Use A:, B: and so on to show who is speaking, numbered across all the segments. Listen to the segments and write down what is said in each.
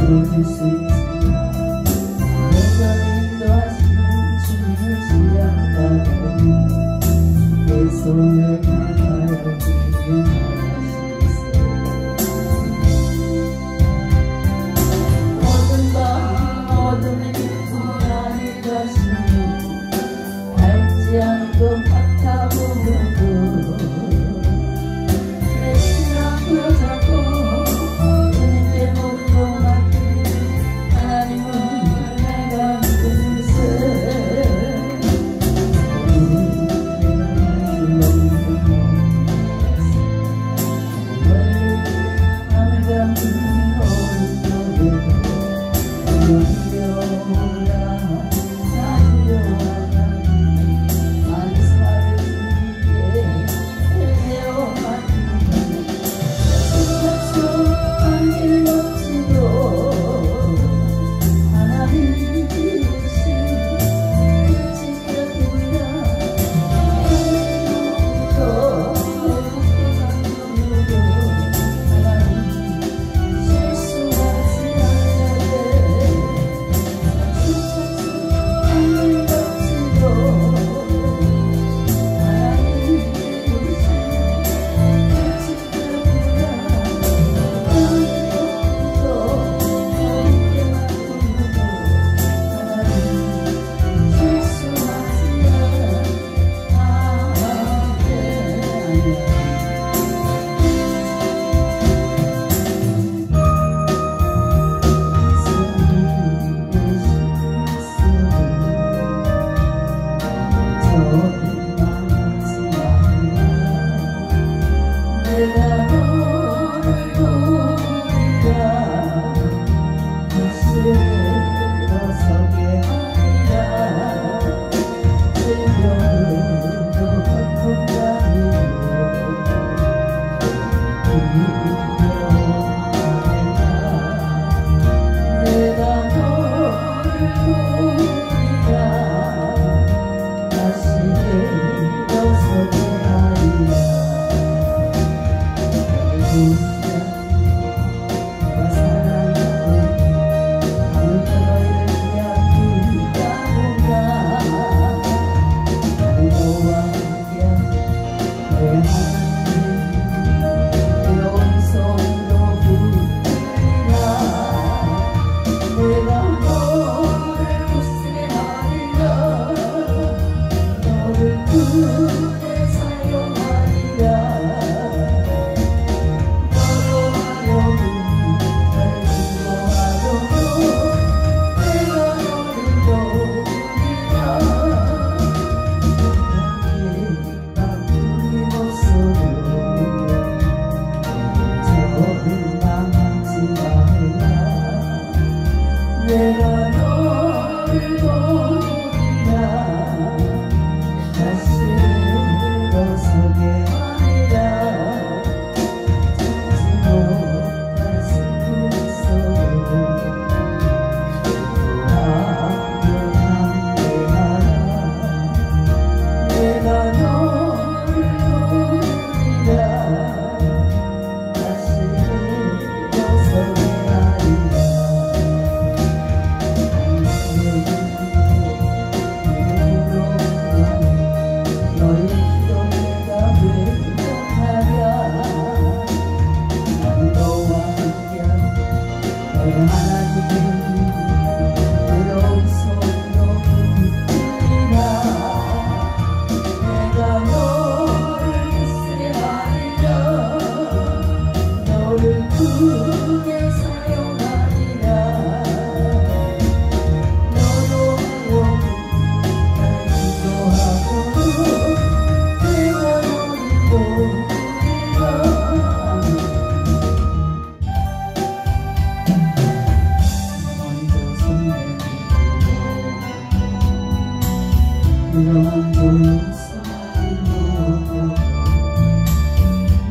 A: 이루어질 수 있지만 내가 인도하시는 주님을 신뢰하다 보니 내 손을 나가야 되는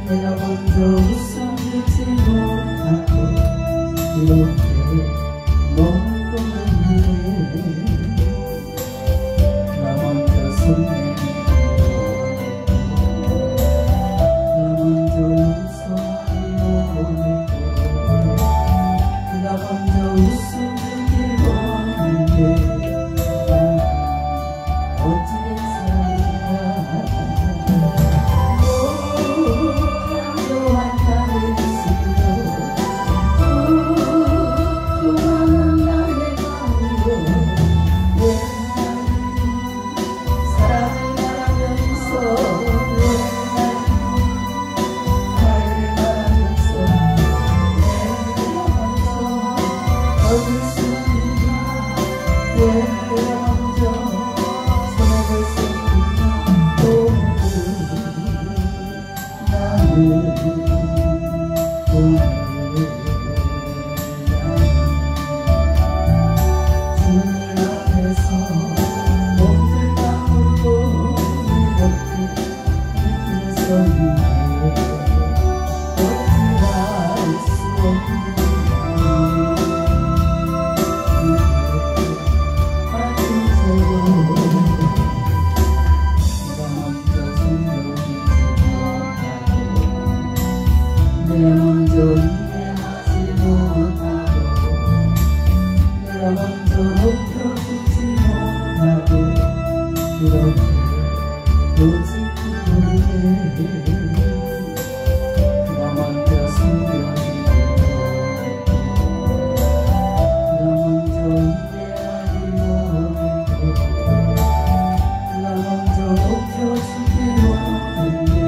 A: 내가 먼저 웃어 주지 못하고 이렇게 먼 동안에 나 먼저 손 내밀고 나 먼저 용서하고 보내고 그가 먼저 내가 먼저 이해하지 못하고 내가 먼저 높여주지 못하고 이렇게 놓치기를 그가 먼저 숨겨주고 그가 먼저 이해하지 못했고 그가 먼저 높여주기 원했네.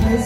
A: 예수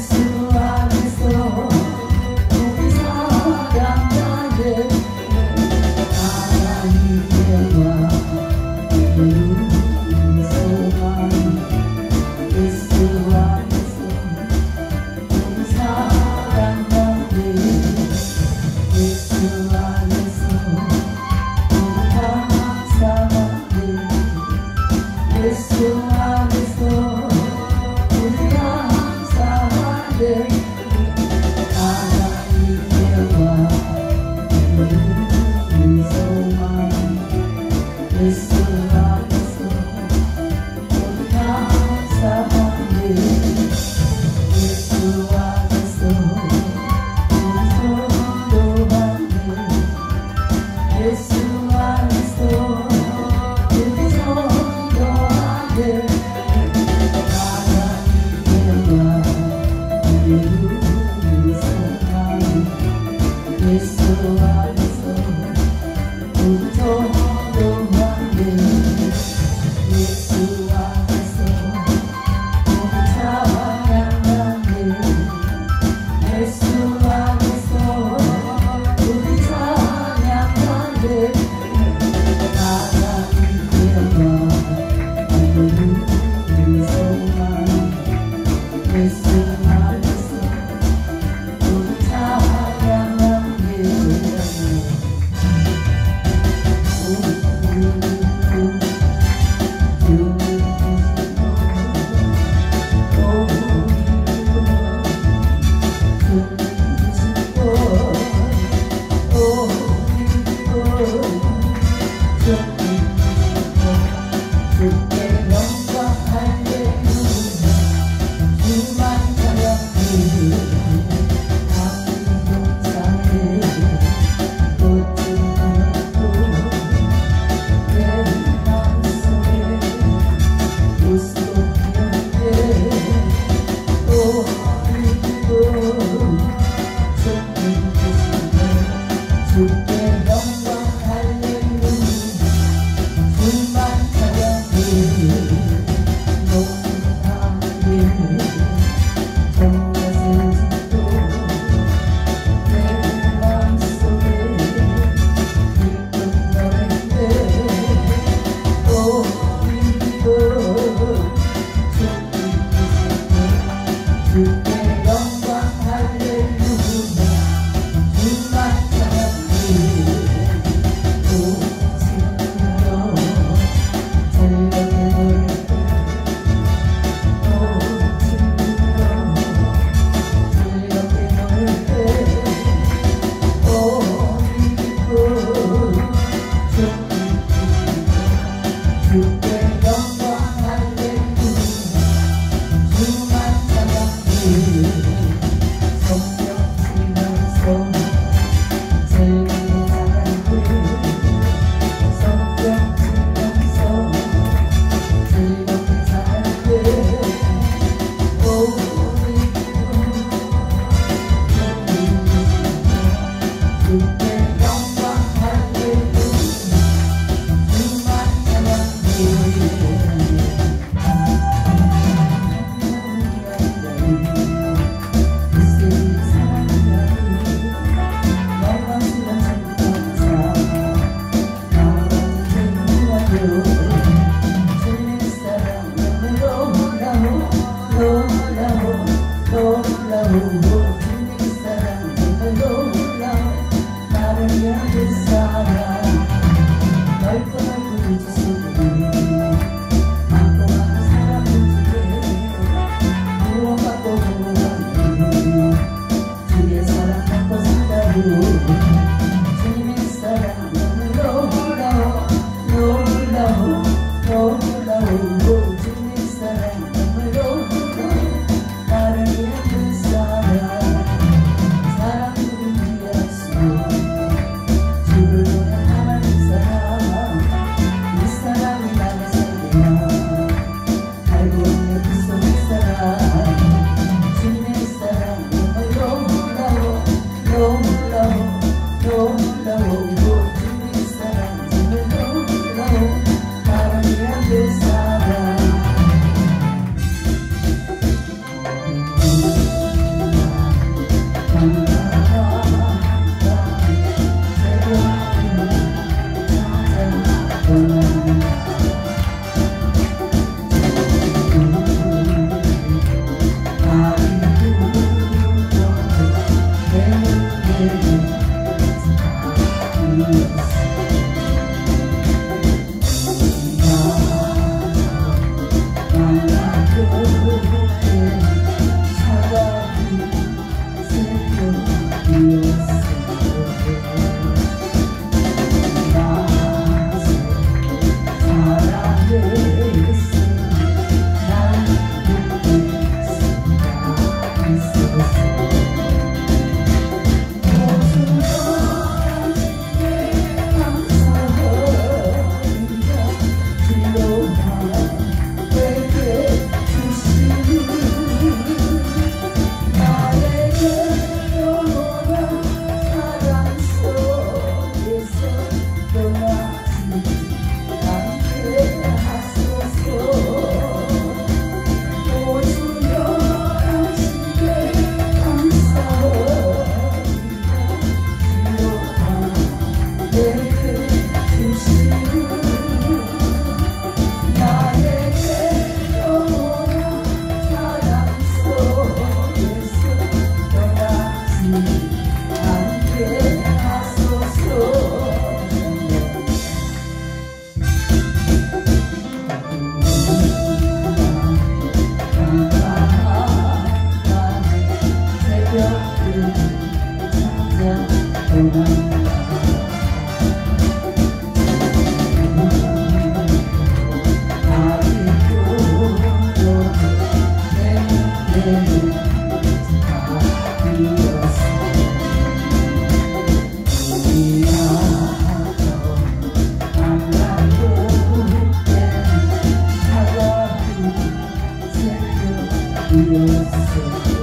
A: Yes.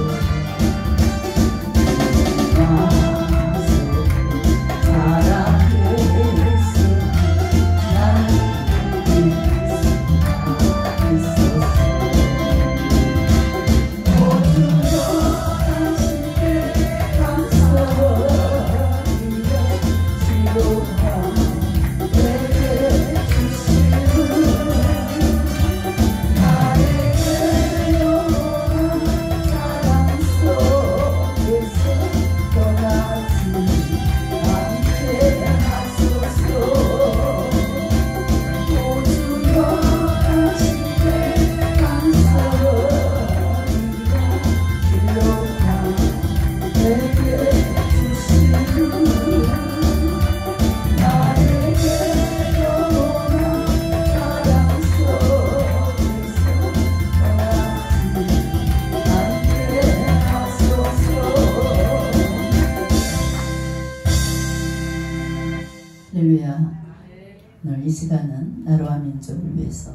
B: 오늘 이 시간은 나라와 민족을 위해서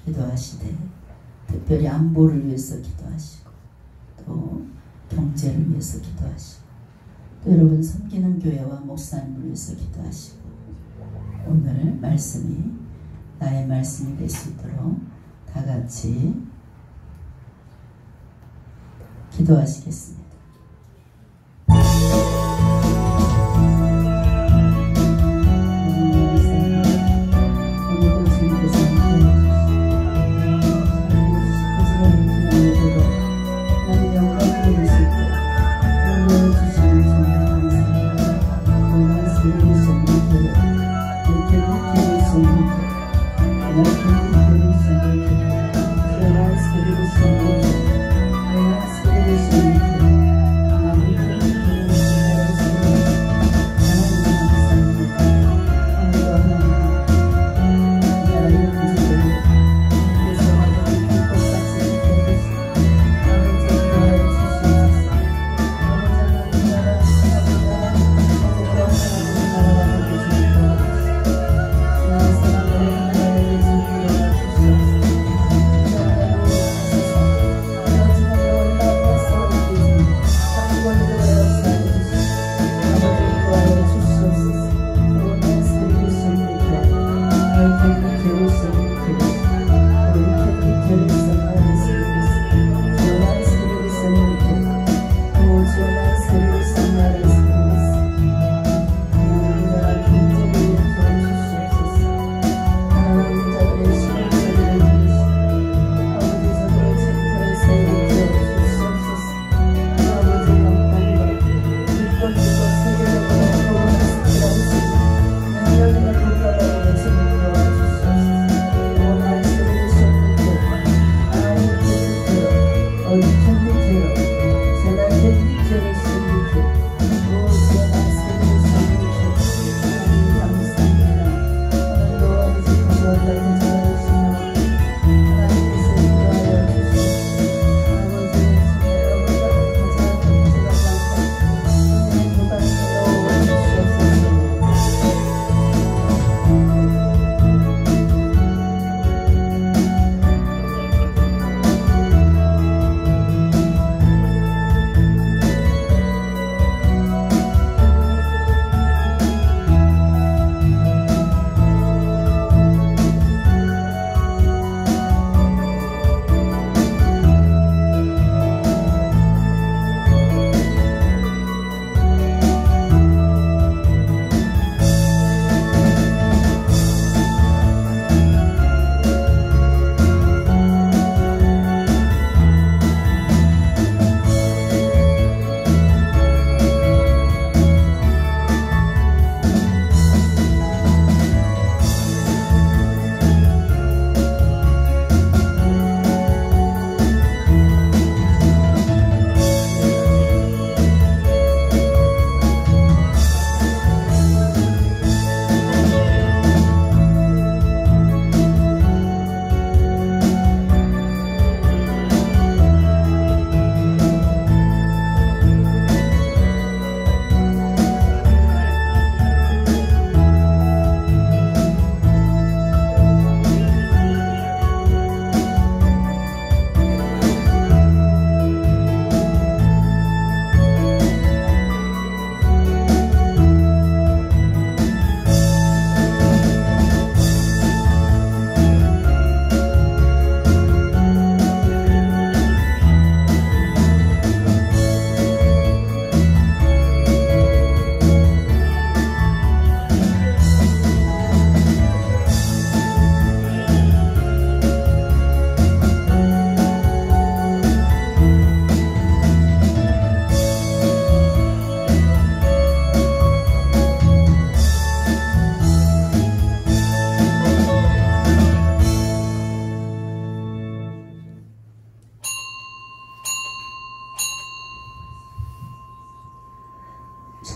B: 기도하시되 특별히 안보를 위해서 기도하시고 또 경제를 위해서 기도하시고 또 여러분 섬기는 교회와 목사님을 위해서 기도하시고 오늘 말씀이 나의 말씀이 될 수 있도록 다 같이 기도하시겠습니다.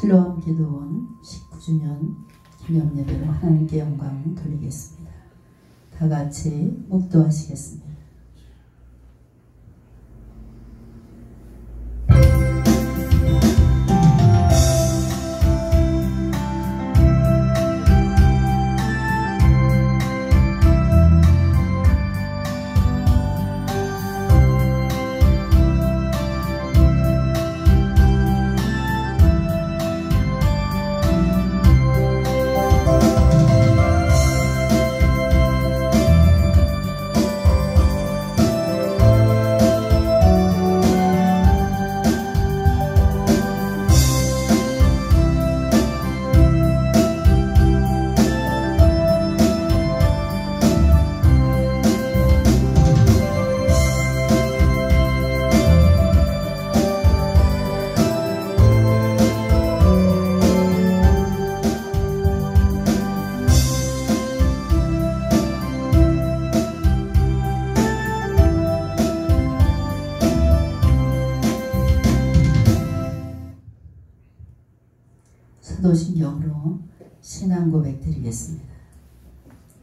B: 실로암 기도원 19주년 기념예배로 하나님께 영광 돌리겠습니다. 다 같이 묵도하시겠습니다. 사도신경으로 신앙 고백 드리겠습니다.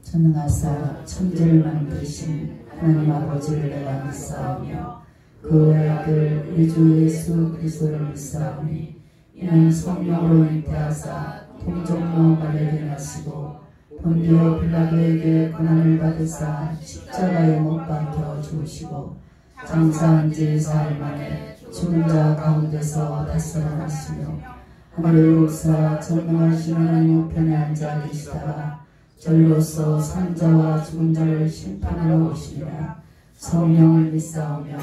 B: 전능하사 천지를 만드신 하나님 아버지를 내가 믿사오며 그 아들 우리 주 예수 그리스도를 믿사오니 이는 성령으로 잉태하사 동정녀 마리아에게 나시고 본디오 빌라도에게 고난을 받으사 십자가에 못 박혀 죽으시고 장사한 지 사흘 만에 죽은 자 가운데서 다시 살아나시며 하늘에 오르사 전능하신 하나님 우편에 앉아 계시다가 절로서 산자와 죽은 자를 심판하러 오시리라. 성령을 믿사오며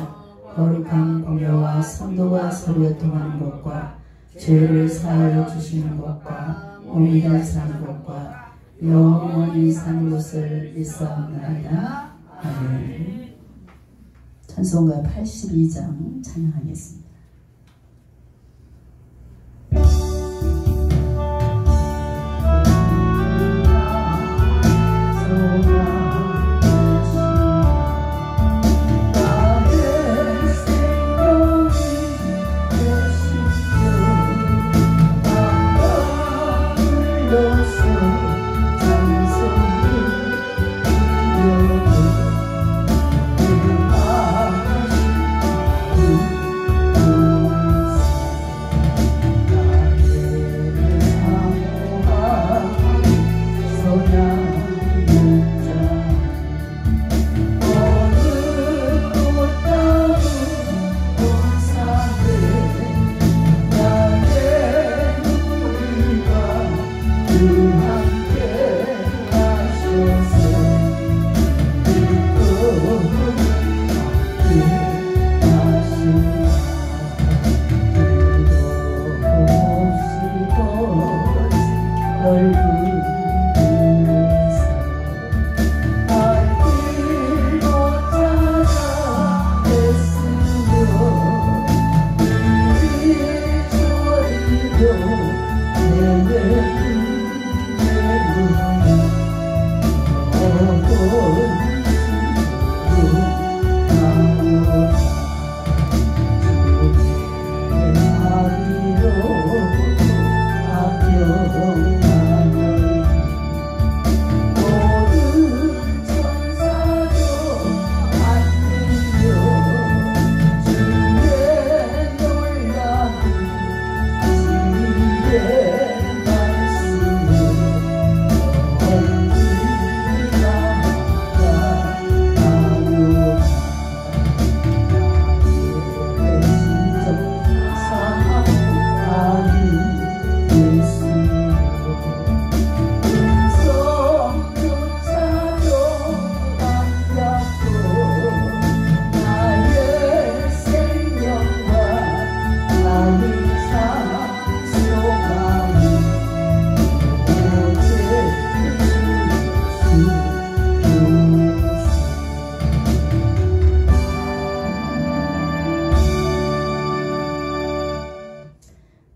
B: 거룩한 공예와 선도가 서로 통하는 것과 죄를 사하여 주시는 것과 몸이 될 사는 것과 영원히 사는 것을 믿사옵나이다. 아멘. 찬송가 82장 찬양하겠습니다.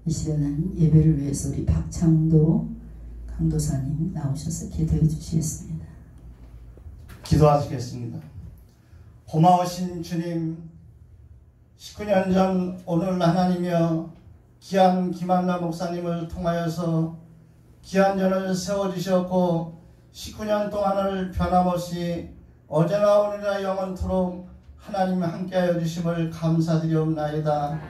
B: 이 시간은 예배를 위해서 우리 박창도 강도사님 나오셔서 기도해 주시겠습니다.
C: 기도하시겠습니다. 고마우신 주님, 19년 전 오늘 하나님이여 귀한 김한나 목사님을 통하여서 귀한 전을 세워주셨고 19년 동안을 변함없이 어제나 오늘이나 영원토록 하나님 함께하여 주심을 감사드리옵나이다.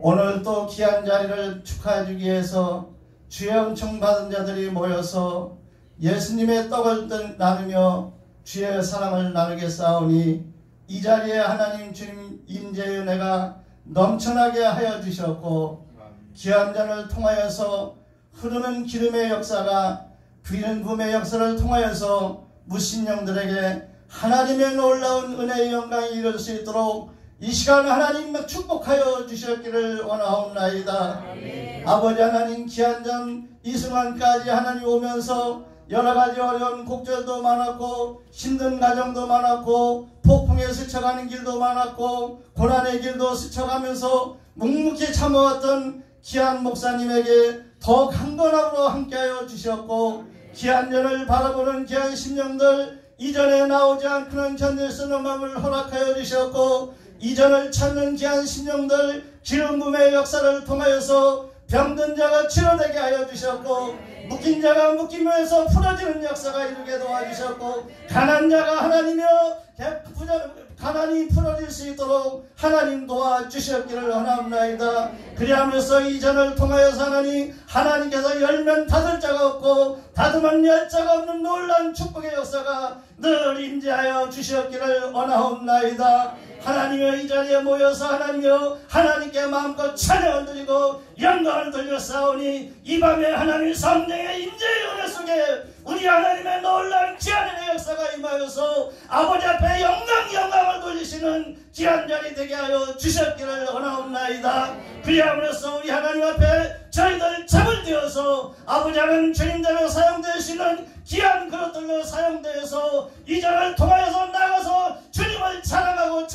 C: 오늘 또 귀한 자리를 축하해 주기 위해서 주의 은총 받은 자들이 모여서 예수님의 떡을 나누며 주의 사랑을 나누겠사오니 이 자리에 하나님 주님 임재의 은혜가 넘쳐나게 하여 주셨고 귀한 잔을 통하여서 흐르는 기름의 역사가 비는 붐의 역사를 통하여서 무신령들에게 하나님의 놀라운 은혜의 영광이 이룰 수 있도록 이 시간 하나님 축복하여 주셨기를 원하옵나이다. 아버지 하나님 귀한 잔 이 순간까지 하나님 오면서 여러가지 어려운 곡절도 많았고 힘든 가정도 많았고 폭풍에 스쳐가는 길도 많았고 고난의 길도 스쳐가면서 묵묵히 참아왔던 귀한 목사님에게 더 강건함으로 함께하여 주셨고 귀한 전을 바라보는 귀한 심령들 이전에 나오지 않고는 견딜 수 없는 마음을 허락하여 주셨고 이전을 찾는 귀한 심령들 기름 부음의 역사를 통하여서 병든 자가 치료되게 하여 주셨고 묶인 자가 묶임에서 풀어지는 역사가 이루게 도와주셨고 가난한 자가 하나님이여 가난이 풀어질 수 있도록 하나님 도와주셨기를 원하옵나이다. 그리하면서 이 전을 통하여서 하나님께서 열면 닫을 자가 없고 닫으면 열 자가 없는 놀라운 축복의 역사가 늘 임재하여 주셨기를 원하옵나이다. 하나님의 이 자리에 모여서 하나님께 마음껏 찬양을 드리고 영광을 돌려싸우니 이 밤에 하나님 성령의 임재의 은혜 속에 우리 하나님의 놀라운 귀한 은혜의 역사가 임하여서 아버지 앞에 영광을 돌리시는 귀한 자리 되게 하여 주셨기를 원하옵나이다. 그리함으로써 우리 하나님 앞에 저희들 잡을 되어서 아버지 하나님 주님대로 사용되시는 귀한 그릇들로 사용되어서 이 자를 통하여서 나가서 주님을 찬양하고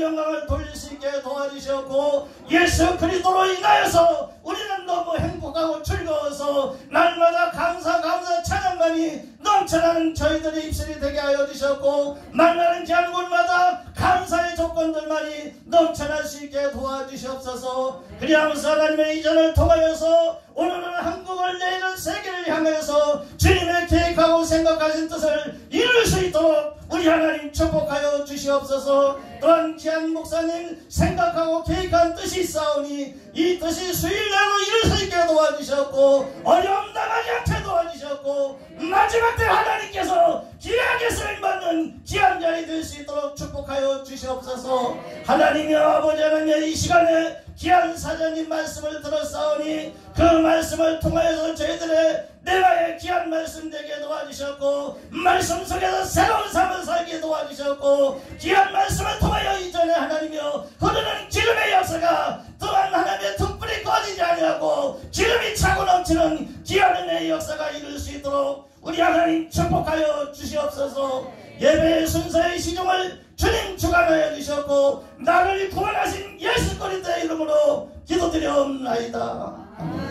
C: 영광을 돌릴 수 있게 도와주셨고 예수 그리스도로 인하여서 우리는 너무 행복하고 즐거워서 날마다 감사 찬양만이 넘쳐나는 저희들의 입술이 되게 하여 주셨고 만나는 귀한 곳마다 감사의 조건들만이 넘쳐날 수 있게 도와주시옵소서. 그리하면서 하나님의 이전을 통하여서 오늘은 한국을 내일은 세계를 향해서 주님의 계획하고 생각하신 뜻을 이룰 수 있도록 우리 하나님 축복하여 주시옵소서. 또한 귀한 목사님 생각하고 계획한 뜻이 있사오니 이 뜻이 수일내로 이룰 수 있게 도와주셨고 어려움 나가지 않게 도와주셨고 마지막 때 하나님께서 귀하게 쓰임받는 귀한 자리 될 수 있도록 축복하여 주시옵소서. 하나님의 아버지 하나님의 이 시간에 귀한 사장님 말씀을 들었사오니 그 말씀을 통하여서 저희들의 내가의 귀한 말씀 되게 도와주셨고 말씀 속에서 새로운 삶을 살게 도와주셨고 귀한 말씀을 통하여 이전에 하나님이여 흐르는 기름의 역사가 또한 하나님의 등불이 꺼지지 아니하고 기름이 차고 넘치는 귀한 은혜의 역사가 이룰 수 있도록 우리 하나님 축복하여 주시옵소서. 예배의 순서의 시종을 주님 주관하여 주셨고 나를 구원하신 예수 그리스도의 이름으로 기도드려옵나이다. 아멘.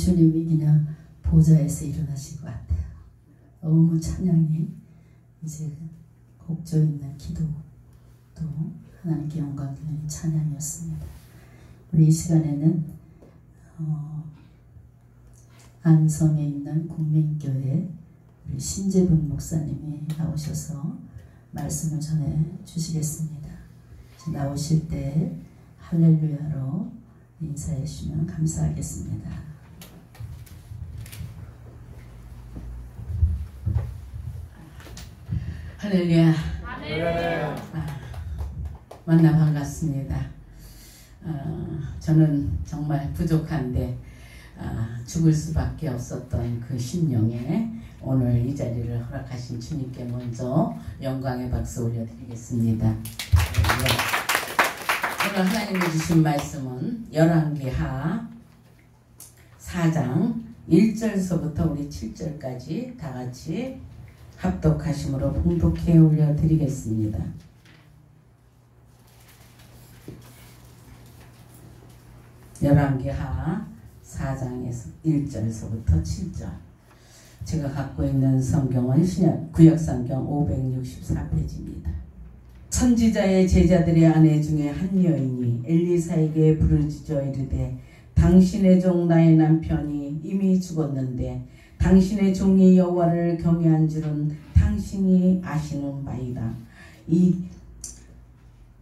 B: 주님이 그냥 보좌에서 일어나신 것 같아요. 너무 찬양이 이제 곡조 있는 기도 또 하나님께 영광 드리는 찬양이었습니다. 우리 이 시간에는 안성에 있는 국민교회 우리 신재분 목사님이 나오셔서 말씀을 전해 주시겠습니다. 나오실 때 할렐루야로 인사해 주시면 감사하겠습니다. 할렐루야. 만나 반갑습니다. 저는 정말 부족한데 죽을 수밖에 없었던 그 심령에 오늘 이 자리를 허락하신 주님께 먼저 영광의 박수 올려드리겠습니다. 오늘 하나님이 주신 말씀은 열왕기하 4장 1절서부터 우리 7절까지 다 같이 합독하심으로 봉독해 올려드리겠습니다. 열왕기하 4장에서 1절서부터 7절. 제가 갖고 있는 성경은 구약성경 564페이지입니다. 선지자의 제자들의 아내 중에 한 여인이 엘리사에게 부르짖어 이르되 당신의 종 나의 남편이 이미 죽었는데 당신의 종이 여호와를 경외한 줄은 당신이 아시는 바이다.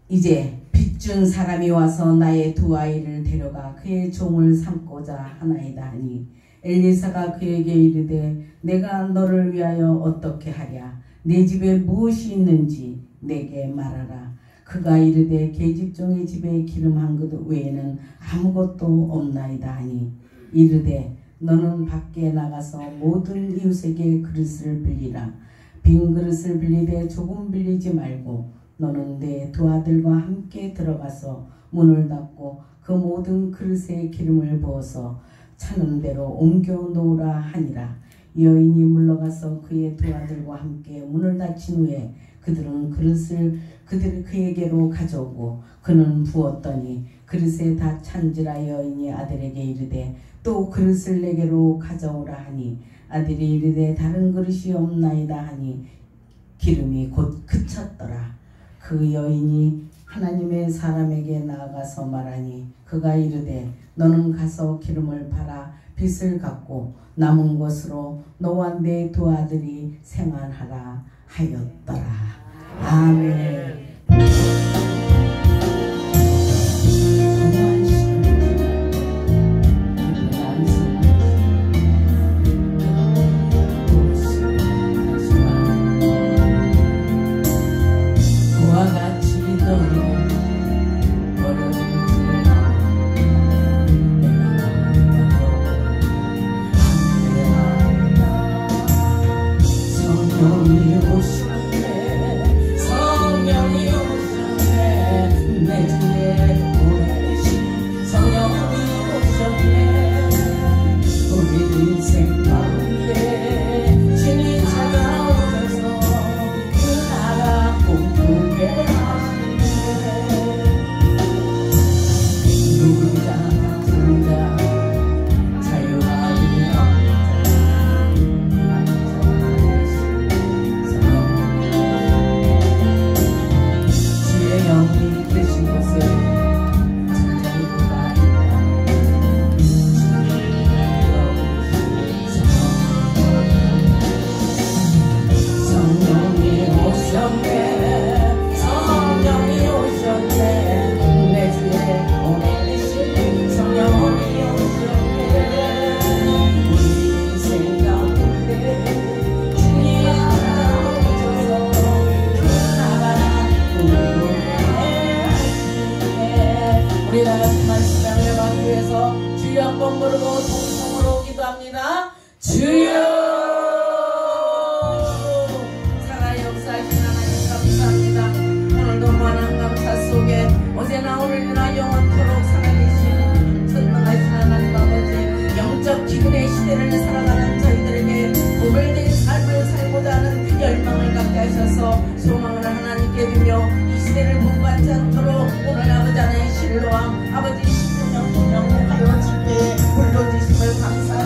B: 이제 빚준 사람이 와서 나의 두 아이를 데려가 그의 종을 삼고자 하나이다 하니 엘리사가 그에게 이르되 내가 너를 위하여 어떻게 하랴. 내 집에 무엇이 있는지 내게 말하라. 그가 이르되 계집종의 집에 기름 한 그릇 외에는 아무것도 없나이다 하니 이르되 너는 밖에 나가서 모든 이웃에게 그릇을 빌리라. 빈 그릇을 빌리되 조금 빌리지 말고 너는 내 두 아들과 함께 들어가서 문을 닫고 그 모든 그릇에 기름을 부어서 차는 대로 옮겨 놓으라 하니라. 여인이 물러가서 그의 두 아들과 함께 문을 닫힌 후에 그들은 그릇을 그에게로 가져오고 그는 부었더니 그릇에 다 찬지라. 여인이 아들에게 이르되 또 그릇을 내게로 가져오라 하니 아들이 이르되 다른 그릇이 없나이다 하니 기름이 곧 그쳤더라. 그 여인이 하나님의 사람에게 나아가서 말하니 그가 이르되 너는 가서 기름을 팔아 빚을 갚고 남은 것으로 너와 내 두 아들이 생활하라 하였더라. 아멘. 소망을 하나님께 주며 이 시대를 본받지 않도록 오늘 아버지 하나님 신로함 아버지 신령 영원하여 집회에 불러주심을 감사합니다.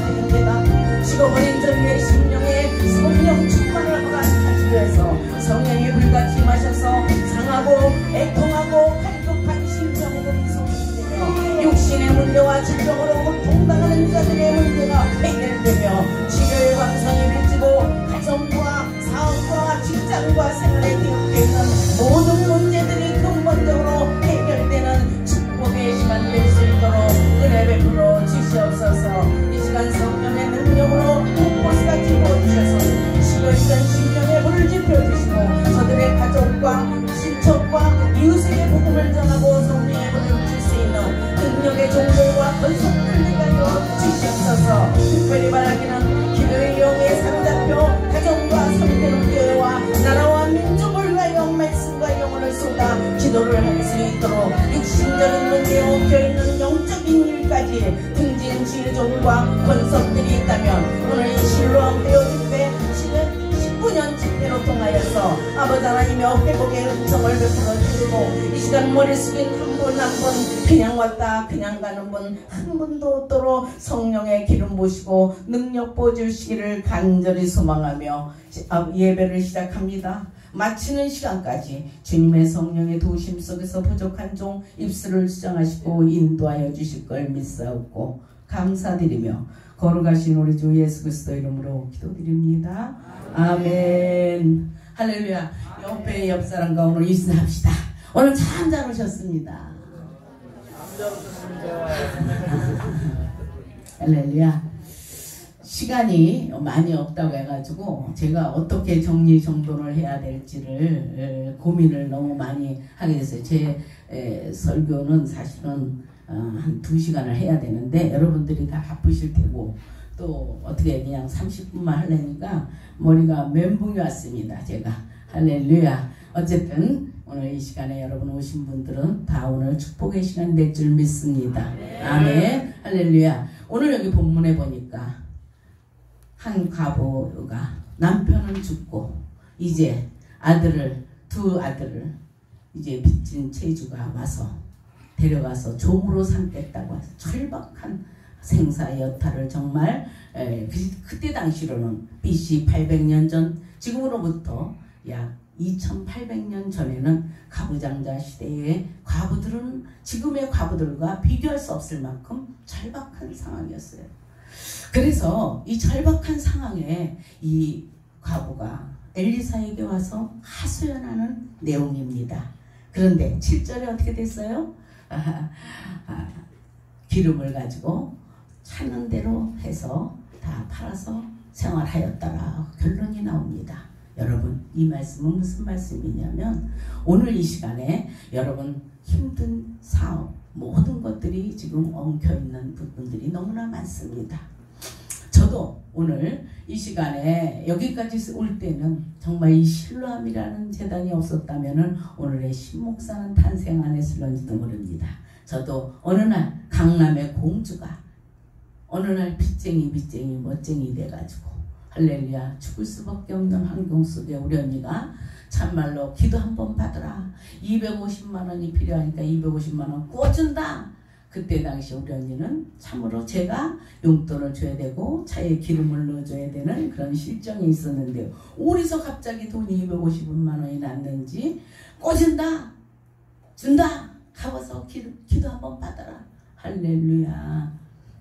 D: 일상과 생활에 뒤섞여있는 모든 문제들이 근본적으로 해결되는 축복의 시간 될 수 있도록 은혜 베풀어 주시옵소서. 이 시간 성령의 능력으로 북보스같이 부어주셔서 시거시간 심령에 불을 지펴주시고 저들의 가족과 친척과 이웃에게 복음을 전하고 성령의 불을 줄 수 있는 능력의 종들과 권속들을 하여 주시옵소서. 특별히 바라기는 기도의 영에 사로잡혀 가정과 성도는 교회와 나라와 민족을 위하여 말씀과 영혼을 쏟아 기도를 할 수 있도록 육신적인 문제에 엉켜있는 영적인 일까지 등진 지혜종과 권속들이 있다면 오늘 이 실로암 배우집회 19년 집회로 통하여서 아버지 하나님의 회복의 음성을 베풀어 주시고 이 시간 머리 숙인 한 분 한 분 그냥 왔다 그냥 가는 분 한 분도 없도록 성령의 기름 부으시고 능력 부어주시기를 간절히 소망하며 예배를 시작합니다. 마치는 시간까지 주님의 성령의 도우심 속에서 부족한 종 입술을 수정하시고 인도하여 주실 걸 믿사옵고 감사드리며 거룩하신 우리 주 예수 그리스도 이름으로 기도드립니다. 아멘. 할렐루야. 옆에 옆 사람과 오늘 인사합시다. 오늘 참 잘 오셨습니다. 할렐루야. 시간이 많이 없다고 해가지고 제가 어떻게 정리정돈을 해야 될지를 고민을 너무 많이 하게 됐어요. 제 설교는 사실은 한 2시간을 해야 되는데 여러분들이 다 바쁘실 테고 또 어떻게 그냥 30분만 하려니까 머리가 멘붕이 왔습니다. 제가. 할렐루야. 어쨌든 오늘 이 시간에 여러분 오신 분들은 다 오늘 축복의 시간 될 줄 믿습니다. 아멘. 할렐루야. 오늘 여기 본문에 보니까 한 과부가 남편은 죽고 이제 두 아들을 이제 빚진 채주가 와서 데려가서 종으로 삼겠다고 해서 절박한 생사 여타를 정말 그때 당시로는 BC 800년 전 지금으로부터 약 2800년 전에는 가부장자 시대의 과부들은 지금의 과부들과 비교할 수 없을 만큼 절박한 상황이었어요. 그래서 이 절박한 상황에 이 과부가 엘리사에게 와서 하소연하는 내용입니다. 그런데 7절에 어떻게 됐어요? 기름을 가지고 찾는 대로 해서 다 팔아서 생활하였더라. 결론이 나옵니다. 여러분 이 말씀은 무슨 말씀이냐면 오늘 이 시간에 여러분 힘든 사업 모든 것들이 지금 엉켜있는 부분들이 너무나 많습니다. 저도 오늘 이 시간에 여기까지 올 때는 정말 이 실로암이라는 재단이 없었다면 오늘의 신목사는 탄생 안 했을런지도 모릅니다. 저도 어느 날 강남의 공주가 어느 날 빚쟁이 멋쟁이 돼가지고 할렐루야 죽을 수밖에 없는 환경 속에 우리 언니가 참말로 기도 한번 받으라 250만 원이 필요하니까 250만 원 꿔준다. 그때 당시 우리 언니는 참으로 제가 용돈을 줘야 되고 차에 기름을 넣어줘야 되는 그런 실정이 있었는데요. 어디서 갑자기 돈이 250만 원이 났는지 꿔준다 준다 가봐서 기도 한번 받아라. 할렐루야.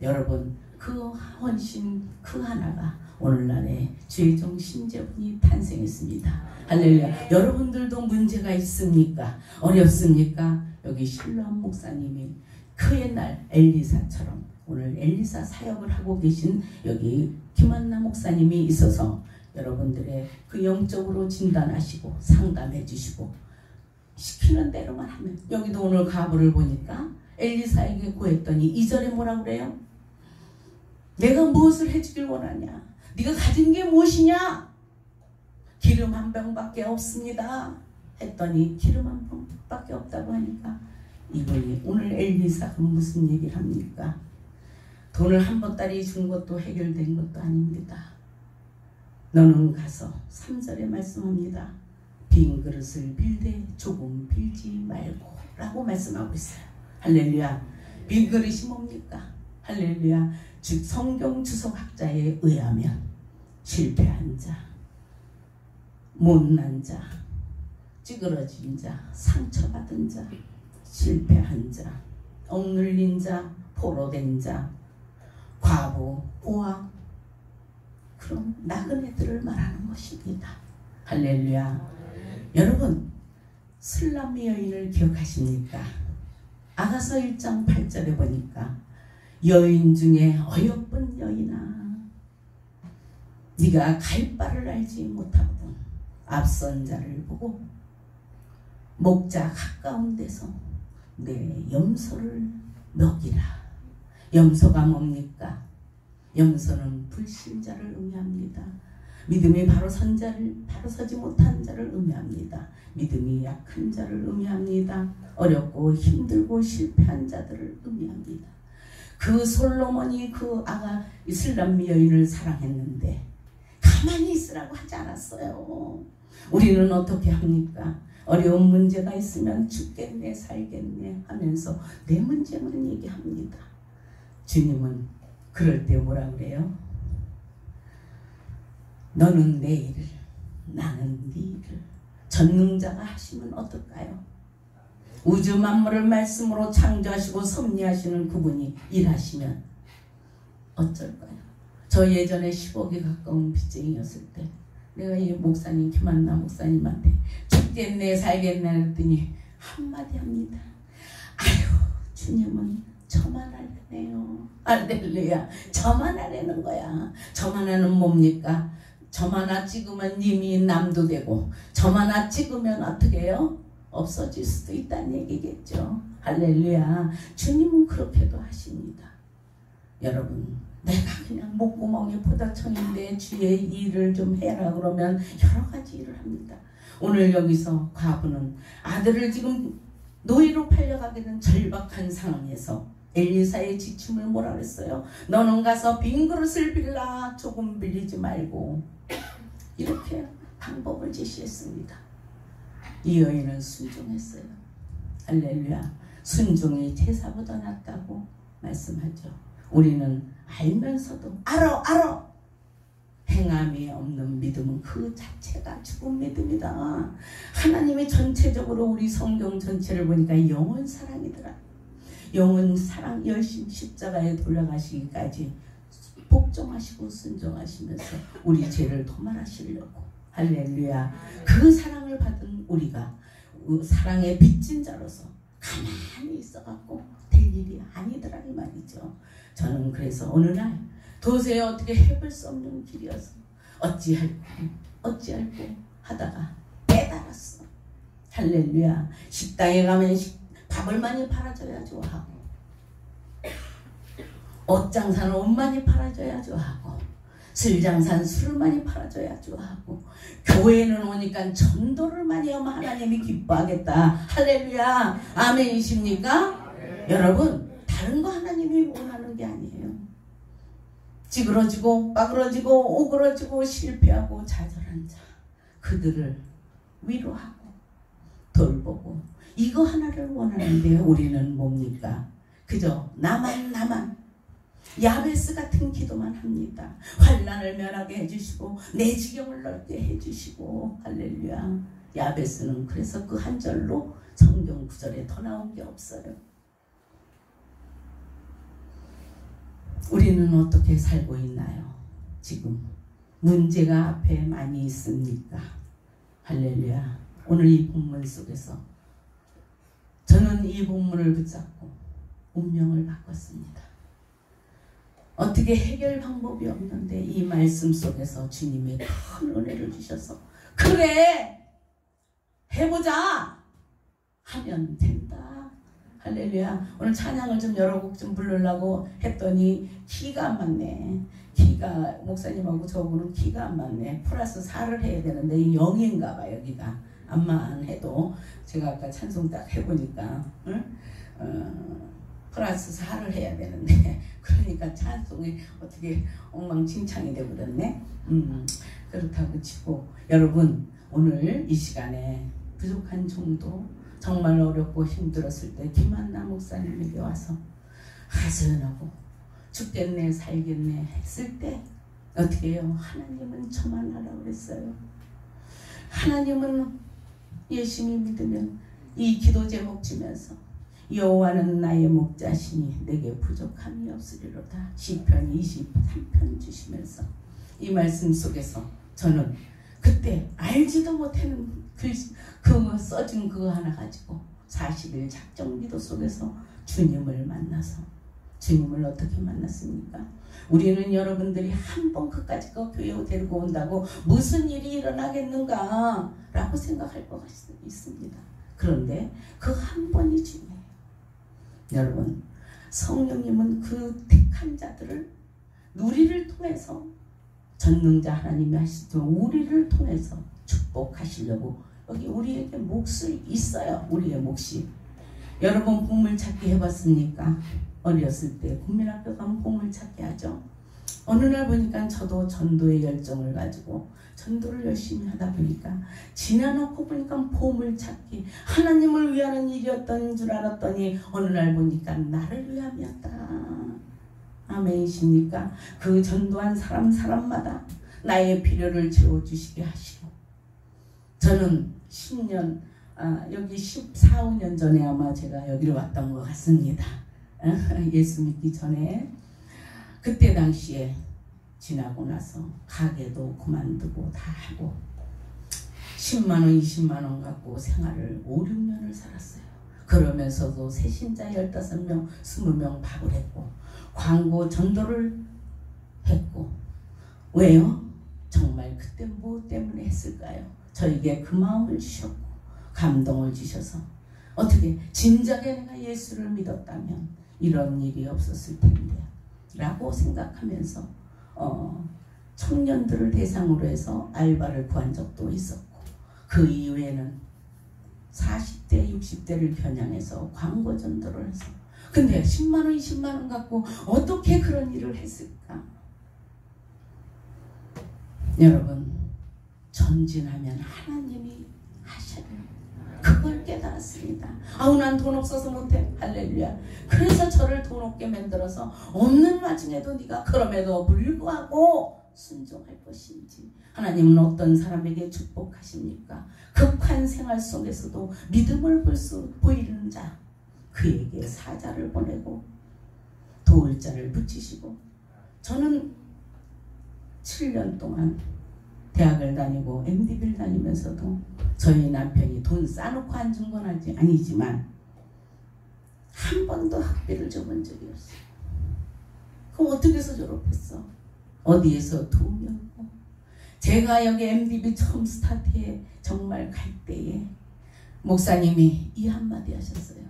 D: 여러분 그 헌신 그 하나가 오늘날에 죄종 신제분이 탄생했습니다. 할렐루야. 여러분들도 문제가 있습니까? 어렵습니까? 여기 실로암 목사님이 그 옛날 엘리사처럼 오늘 엘리사 사역을 하고 계신 여기 김한나 목사님이 있어서 여러분들의 그 영적으로 진단하시고 상담해 주시고 시키는 대로만 하면 여기도 오늘 가부를 보니까 엘리사에게 구했더니 2절에 뭐라 그래요? 내가 무엇을 해주길 원하냐? 네가 가진 게 무엇이냐? 기름 한 병밖에 없습니다. 했더니 기름 한 병밖에 없다고 하니까 이분이 오늘 엘리사가 무슨 얘기를 합니까? 돈을 한 보따리 준 것도 해결된 것도 아닙니다. 너는 가서 3절에 말씀합니다. 빈 그릇을 빌되 조금 빌지 말고 라고 말씀하고 있어요. 할렐루야. 빈 그릇이 뭡니까? 할렐루야. 즉 성경 주석학자에 의하면 실패한 자, 못난 자, 찌그러진 자, 상처받은 자, 실패한 자, 억눌린 자, 포로된 자, 과부, 고아 그런 나그네들을 말하는 것입니다. 할렐루야. 여러분, 술람 여인을 기억하십니까? 아가서 1장 8절에 보니까 여인 중에 어여쁜 여인아, 네가 갈 바를 알지 못하거든 앞선 자를 보고 목자 가까운 데서 내 염소를 먹이라. 염소가 뭡니까? 염소는 불신자를 의미합니다. 믿음이 바로 선 자를, 바로 서지 못한 자를 의미합니다. 믿음이 약한 자를 의미합니다. 어렵고 힘들고 실패한 자들을 의미합니다. 그 솔로몬이 그 아가 이슬람 여인을 사랑했는데 가만히 있으라고 하지 않았어요. 우리는 어떻게 합니까? 어려운 문제가 있으면 죽겠네 살겠네 하면서 내 문제만 얘기합니다. 주님은 그럴 때 뭐라 그래요? 너는 내 일을, 나는 네 일을. 전능자가 하시면 어떨까요? 우주 만물을 말씀으로 창조하시고 섭리하시는 그분이 일하시면 어쩔까요? 저 예전에 10억에 가까운 빚쟁이였을 때 내가 이 목사님 김한나 목사님한테 죽겠네 살겠네 했더니 한마디 합니다. 아유, 주님은 저만 알네요. 할렐루야. 저만 알는 거야. 저만 하는 뭡니까? 점 하나 찍으면 님이 남도 되고 점 하나 찍으면 어떻게 해요? 없어질 수도 있다는 얘기겠죠. 할렐루야. 주님은 그렇게도 하십니다. 여러분, 내가 그냥 목구멍이 포다청인데 주의 일을 좀 해라 그러면 여러 가지 일을 합니다. 오늘 여기서 과부는 아들을 지금 노예로 팔려가게 된 절박한 상황에서 엘리사의 지침을 뭐라 그랬어요? 너는 가서 빈 그릇을 빌라. 조금 빌리지 말고. 이렇게 방법을 제시했습니다. 이 여인은 순종했어요. 할렐루야. 순종이 제사보다 낫다고 말씀하죠. 우리는 알면서도 알아. 행함이 없는 믿음은 그 자체가 죽은 믿음이다. 하나님이 전체적으로 우리 성경 전체를 보니까 영원 사랑이더라. 영원 사랑 열심 십자가에 돌아가시기까지 복종하시고 순종하시면서 우리 죄를 도말하시려고. 할렐루야. 그 사랑을 받은 우리가 사랑의 빚진 자로서 가만히 있어갖고 될 일이 아니더라 이 말이죠. 저는 그래서 어느 날 도저히 어떻게 해볼 수 없는 길이어서 어찌할꼬 하다가 깨달았어. 할렐루야. 식당에 가면 밥을 많이 팔아줘야 좋아하고 옷장사는 옷 많이 팔아줘야 좋아하고 술장사는 술을 많이 팔아줘야 좋아하고 교회는 오니까 전도를 많이 하면 하나님이 기뻐하겠다. 할렐루야. 아멘이십니까? 네. 여러분, 다른 거 하나님이 원하는 게 아니에요. 찌그러지고 빠그러지고 오그러지고 실패하고 좌절한 자, 그들을 위로하고 돌보고 이거 하나를 원하는데 우리는 뭡니까? 그저 나만 야베스 같은 기도만 합니다. 환난을 면하게 해주시고 내 지경을 넓게 해주시고. 할렐루야. 야베스는 그래서 그 한 절로 성경 구절에 더 나온 게 없어요. 우리는 어떻게 살고 있나요? 지금 문제가 앞에 많이 있습니까? 할렐루야. 오늘 이 본문 속에서 저는 이 본문을 붙잡고 운명을 바꿨습니다. 어떻게 해결 방법이 없는데 이 말씀 속에서 주님이 큰 은혜를 주셔서 그래 해보자 하면 된다. 할렐루야. 오늘 찬양을 좀 여러 곡 좀 부르려고 했더니 키가 안 맞네. 키가 목사님하고 저분은 키가 안 맞네. 플러스 4를 해야 되는데 0인가 봐. 여기가 암만 해도 제가 아까 찬송 딱 해보니까 플러스 4를 해야 되는데 그러니까 찬송이 어떻게 엉망진창이 되버렸네. 그렇다고 치고 여러분 오늘 이 시간에 부족한 정도 정말 어렵고 힘들었을 때 김한나 목사님에게 와서 하소연하고 죽겠네 살겠네 했을 때 어떻게 해요? 하나님은 저만 하라고 그랬어요. 하나님은 열심히 믿으면 이 기도 제목 주면서 여호와는 나의 목자시니 내게 부족함이 없으리로다. 시편 23편 주시면서 이 말씀 속에서 저는 그때 알지도 못하는 그 써준 그거 하나 가지고 40일 작정 기도 속에서 주님을 만나서 주님을 어떻게 만났습니까? 우리는 여러분들이 한 번 그까지 그 교회 데리고 온다고 무슨 일이 일어나겠는가 라고 생각할 것 있습니다. 그런데 그 한 번이 중요해요. 여러분, 성령님은 그 택한 자들을 우리를 통해서 전능자 하나님이 하시지만 우리를 통해서 축복하시려고 여기 우리에게 몫이 있어요. 우리의 몫이. 여러분 보물찾기 해봤습니까? 어렸을 때 국민학교 가면 보물찾기 하죠. 어느 날 보니까 저도 전도의 열정을 가지고 전도를 열심히 하다 보니까 지나놓고 보니까 보물찾기 하나님을 위하는 일이었던 줄 알았더니 어느 날 보니까 나를 위함이었다. 아멘이십니까? 그 전도한 사람마다 나의 필요를 채워주시게 하시고 저는 10년 여기 14, 15년 전에 아마 제가 여기로 왔던 것 같습니다. 예수 믿기 전에 그때 당시에 지나고 나서 가게도 그만두고 다 하고 10만원 20만원 갖고 생활을 5, 6년을 살았어요. 그러면서도 새신자 15명 20명 밥을 했고 광고 전도를 했고 왜요? 정말 그때 무엇 때문에 했을까요? 저에게 그 마음을 주셨고 감동을 주셔서 어떻게 진작에 내가 예수를 믿었다면 이런 일이 없었을 텐데 라고 생각하면서 청년들을 대상으로 해서 알바를 구한 적도 있었고 그 이후에는 40대 60대를 겨냥해서 광고 전도를 해서 근데 10만원 20만원 갖고 어떻게 그런 일을 했을까? 여러분 전진하면 하나님이 하셔요. 그걸 깨달았습니다. 아우 난 돈 없어서 못해. 할렐루야. 그래서 저를 돈 없게 만들어서 없는 와중에도 네가 그럼에도 불구하고 순종할 것인지 하나님은 어떤 사람에게 축복하십니까? 극한 생활 속에서도 믿음을 보이는 자 그에게 사자를 보내고 도울 자를 붙이시고 저는 7년 동안 대학을 다니고 MDB를 다니면서도 저희 남편이 돈 싸놓고 안 준 건 아니지만 한 번도 학비를 줘본 적이 없어요. 그럼 어떻게 해서 졸업했어? 어디에서 도움이 없고 제가 여기 MDB 처음 스타트에 정말 갈 때에 목사님이 이 한마디 하셨어요.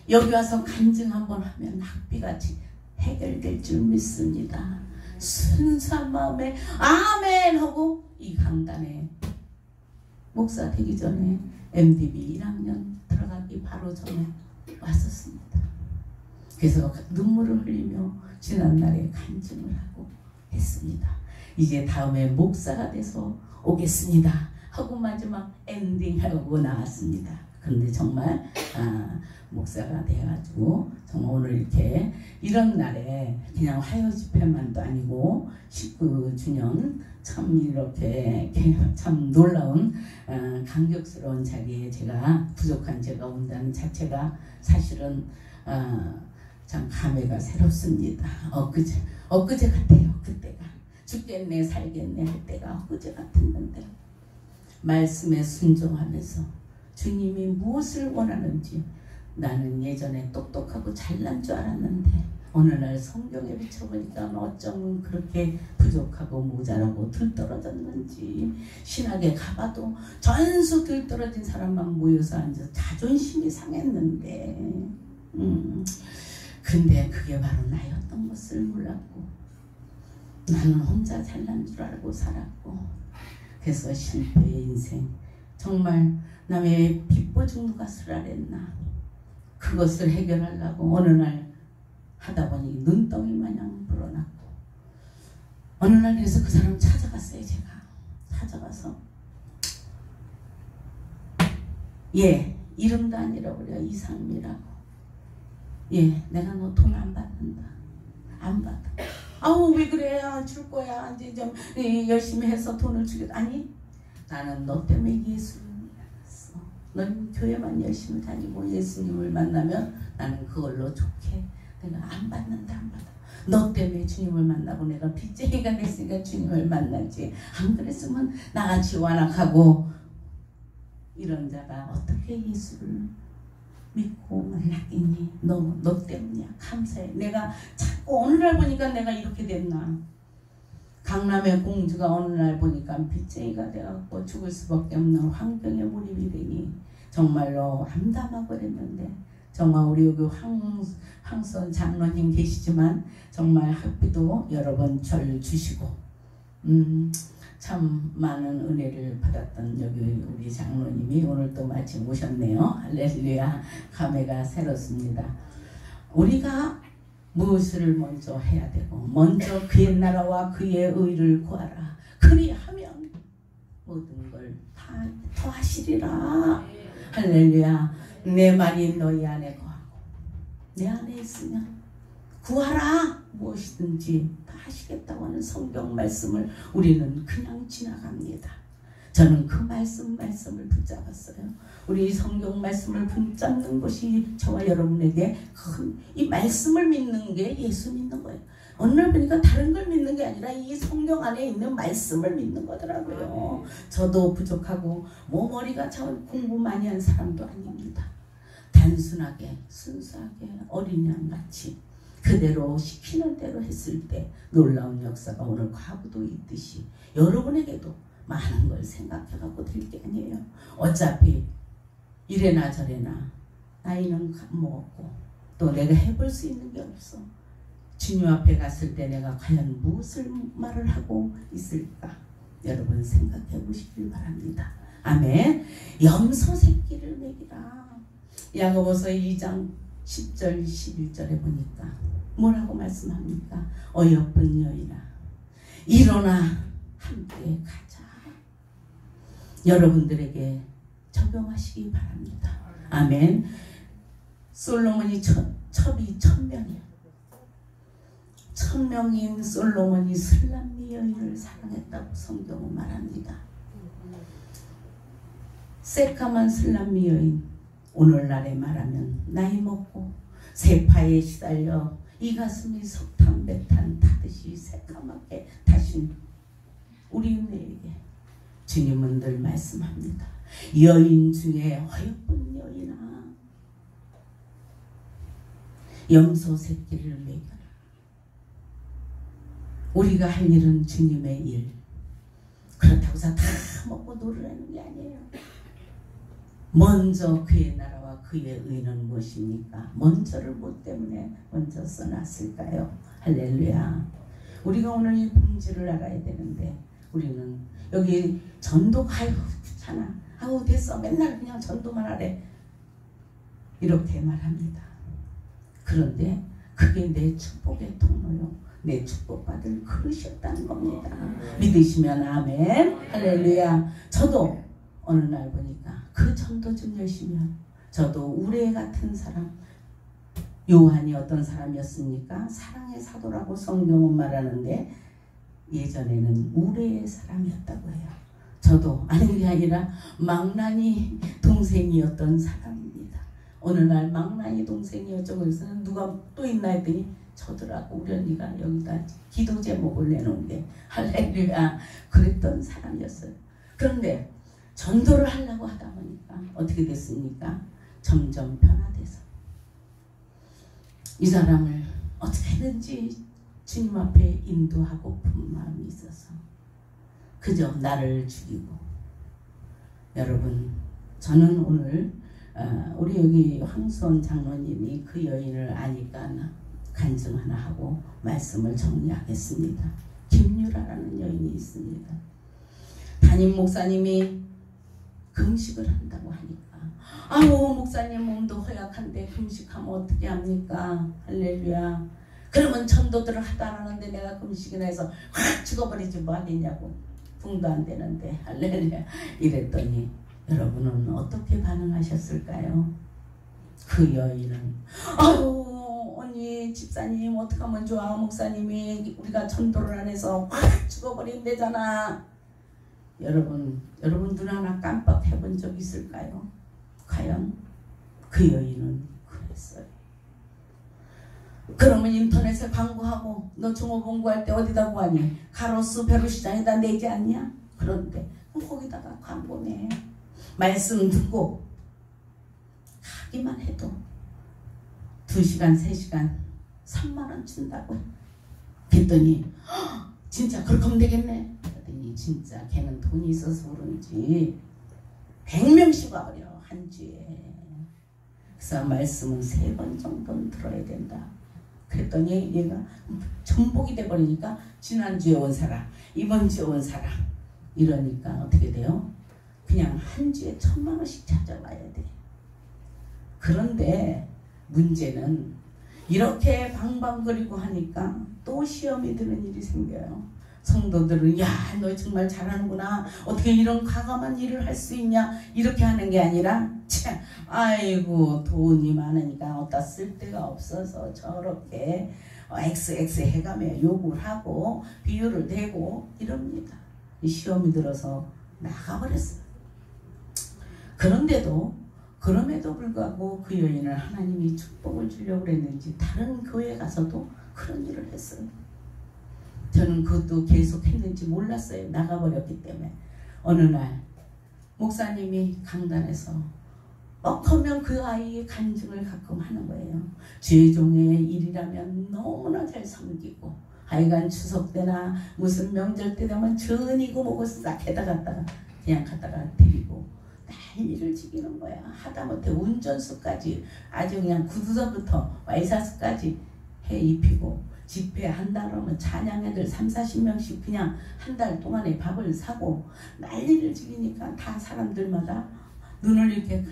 D: 여기 와서 간증 한번 하면 학비같이 해결될 줄 믿습니다. 순수한 마음에 아멘 하고 이 강단에 목사 되기 전에 MDB 1학년 들어가기 바로 전에 왔었습니다. 그래서 눈물을 흘리며 지난날에 간증을 하고 했습니다. 이제 다음에 목사가 돼서 오겠습니다 하고 마지막 엔딩하고 나왔습니다. 그런데 정말 목사가 돼가지고 정말 오늘 이렇게 이런 날에 그냥 화요 집회만도 아니고 19주년 참 이렇게 참 놀라운 감격스러운 자리에 제가 부족한 제가 온다는 자체가 사실은 참 감회가 새롭습니다. 엊그제 같아요. 그때가 죽겠네 살겠네 할 때가 엊그제 같았는데 말씀에 순종하면서 주님이 무엇을 원하는지 나는 예전에 똑똑하고 잘난 줄 알았는데 어느 날 성경에 비춰보니까 어쩌면 그렇게 부족하고 모자라고 들떨어졌는지 신학에 가봐도 전수 들떨어진 사람만 모여서 앉아서 자존심이 상했는데 근데 그게 바로 나였던 것을 몰랐고 나는 혼자 잘난 줄 알고 살았고 그래서 실패의 인생 정말 남의 빚보증 누가 쓰라랬나 그것을 해결하려고 어느 날 하다 보니 눈덩이 마냥 불어났고 어느 날 그래서 그 사람 찾아갔어요. 제가 찾아가서 이름도 안 잃어버려 이상미라고 내가 너 돈 안 받는다 안 받아 아우 왜 그래 안 줄 거야 이제 좀 열심히 해서 돈을 주겠다 아니 나는 너 때문에 예수를 만났어 넌 교회만 열심히 다니고 예수님을 만나면 나는 그걸로 좋게 내가 안 받는다 안 받아 너 때문에 주님을 만나고 내가 빚쟁이가 됐으니까 주님을 만났지. 안 그랬으면 나같이 완악하고 이런 자가 어떻게 예수를 믿고 만났겠니? 너 때문이야. 감사해. 내가 자꾸 어느 날 보니까 내가 이렇게 됐나. 강남의 공주가 어느 날 보니까 빚쟁이가 돼갖고 죽을 수밖에 없는 환경에 몰입이 되니 정말로 암담하고 그랬는데, 정말 우리 여기 황선 장로님 계시지만 정말 학비도 여러 번 절 주시고 참 많은 은혜를 받았던 여기 우리 장로님이 오늘 또 마침 오셨네요. 할렐루야. 감회가 새롭습니다. 우리가 무엇을 먼저 해야 되고, 먼저 그의 나라와 그의 의를 구하라. 그리하면 모든 걸 다 더하시리라. 할렐루야. 내 말이 너희 안에 거하고 내 안에 있으면 구하라. 무엇이든지 다 하시겠다고 하는 성경 말씀을 우리는 그냥 지나갑니다. 저는 그 말씀을 붙잡았어요. 우리 성경 말씀을 붙잡는 것이 저와 여러분에게 이 말씀을 믿는 게 예수 믿는 거예요. 어느 날 보니까 다른 걸 믿는 게 아니라 이 성경 안에 있는 말씀을 믿는 거더라고요. 저도 부족하고 머리가 참 공부 많이 한 사람도 아닙니다. 단순하게 순수하게 어린양같이 그대로 시키는 대로 했을 때 놀라운 역사가 오늘 과부도 있듯이 여러분에게도 많은 걸 생각해갖고 될 게 아니에요. 어차피 이래나 저래나 나이는 먹었고 또 내가 해볼 수 있는 게 없어. 주님 앞에 갔을 때 내가 과연 무엇을 말을 하고 있을까? 여러분 생각해 보시길 바랍니다. 아멘. 염소 새끼를 먹이라. 야고보서 2장 10절 11절에 보니까 뭐라고 말씀합니까? 어여쁜 여인아 일어나 함께 가자. 여러분들에게 적용하시기 바랍니다. 아멘. 솔로몬이 첩이 1000명이에요. 1000명인 솔로몬이 슬람미 여인을 사랑했다고 성경은 말합니다. 새까만 슬람미 여인, 오늘날에 말하면 나이 먹고 세파에 시달려 이 가슴이 석탄 배탄 타듯이 새까맣게 타신 우리 은혜에게 주님은 늘 말씀합니다. 여인 중에 어여쁜 여인아 염소 새끼를 먹여라. 우리가 할 일은 주님의 일. 그렇다고 해서 다 먹고 놀으라는 게 아니에요. 먼저 그의 나라와 그의 의는 무엇입니까? 먼저를 뭐 때문에 먼저 써놨을까요? 할렐루야. 우리가 오늘 이 본질을 알아야 되는데 우리는 여기 전도가 아유 귀찮아. 아우 됐어. 맨날 그냥 전도만 하래. 이렇게 말합니다. 그런데 그게 내 축복의 통로요. 내 축복받을 그릇이었다는 겁니다. 믿으시면 아멘. 할렐루야. 저도 어느 날 보니까 그 전도 좀 열심히 하고 저도 우레 같은 사람 요한이 어떤 사람이었습니까? 사랑의 사도라고 성경은 말하는데 예전에는 우레의 사람이었다고 해요. 저도 아는 게 아니라 망나니 동생이었던 사람입니다. 어느 날 망나니 동생이었죠. 그래서 누가 또 있나 했더니 저더라고. 우리 언니가 여기다 기도 제목을 내놓은 게 할렐루야 그랬던 사람이었어요. 그런데 전도를 하려고 하다 보니까 어떻게 됐습니까? 점점 변화돼서 이 사람을 어떻게든지 주님 앞에 인도하고픈 마음이 있어서 그저 나를 죽이고. 여러분 저는 오늘 우리 여기 황수원 장로님이 그 여인을 아니까 간증 하나 하고 말씀을 정리하겠습니다. 김유라라는 여인이 있습니다. 담임 목사님이 금식을 한다고 하니까 아우 목사님 몸도 허약한데 금식하면 어떻게 합니까? 할렐루야. 그러면 전도들을 하다라는데 내가 금식이나 해서 확 죽어버리지 뭐 하겠냐고. 붕도 안 되는데 할렐루야 이랬더니 여러분은 어떻게 반응하셨을까요? 그 여인은 아유 언니 집사님 어떡하면 좋아. 목사님이 우리가 전도를 안 해서 확 죽어버린대잖아. 여러분 눈 하나 깜빡 해본 적 있을까요? 과연 그 여인은 그랬어요. 그러면 인터넷에 광고하고 너 종업원구할 때 어디다 구하니? 가로수 벼루시장에다 내지 않냐? 그런데 거기다가 광고 내. 말씀 듣고 가기만 해도 2시간 3시간 3만원 준다고. 그랬더니 진짜 그렇게 하면 되겠네. 그랬더니 진짜 걔는 돈이 있어서 그런지 100명씩 와버려 한 주에. 그래서 말씀은 3번 정도는 들어야 된다. 그랬더니 얘가 전복이 돼버리니까 지난주에 온 사람, 이번 주에 온 사람 이러니까 어떻게 돼요? 그냥 한 주에 1000만원씩 찾아와야 돼. 그런데 문제는 이렇게 방방거리고 하니까 또 시험이 드는 일이 생겨요. 성도들은 야, 너 정말 잘하는구나. 어떻게 이런 과감한 일을 할 수 있냐. 이렇게 하는 게 아니라 참, 아이고 돈이 많으니까 어디다 쓸 데가 없어서 저렇게 XX 해가며 욕을 하고 비유를 대고 이럽니다. 이 시험이 들어서 나가버렸어요. 그럼에도 불구하고 그 여인을 하나님이 축복을 주려고 그랬는지 다른 교회 가서도 그런 일을 했어요. 저는 그것도 계속 했는지 몰랐어요. 나가버렸기 때문에. 어느 날 목사님이 강단에서 뻑하면 그 아이의 간증을 가끔 하는 거예요. 죄종의 일이라면 너무나 잘 섬기고 하여간 추석 때나 무슨 명절 때 되면 전이고 뭐고 싹 해다 갔다가 그냥 갔다가 데리고 난리를 지기는 거야. 하다못해 운전수까지 아주 그냥 구두서부터 와이사스까지 해 입히고 집회한다 그러면 찬양 애들 30-40명씩 그냥 한 달 동안에 밥을 사고 난리를 지기니까 다 사람들마다 눈을 이렇게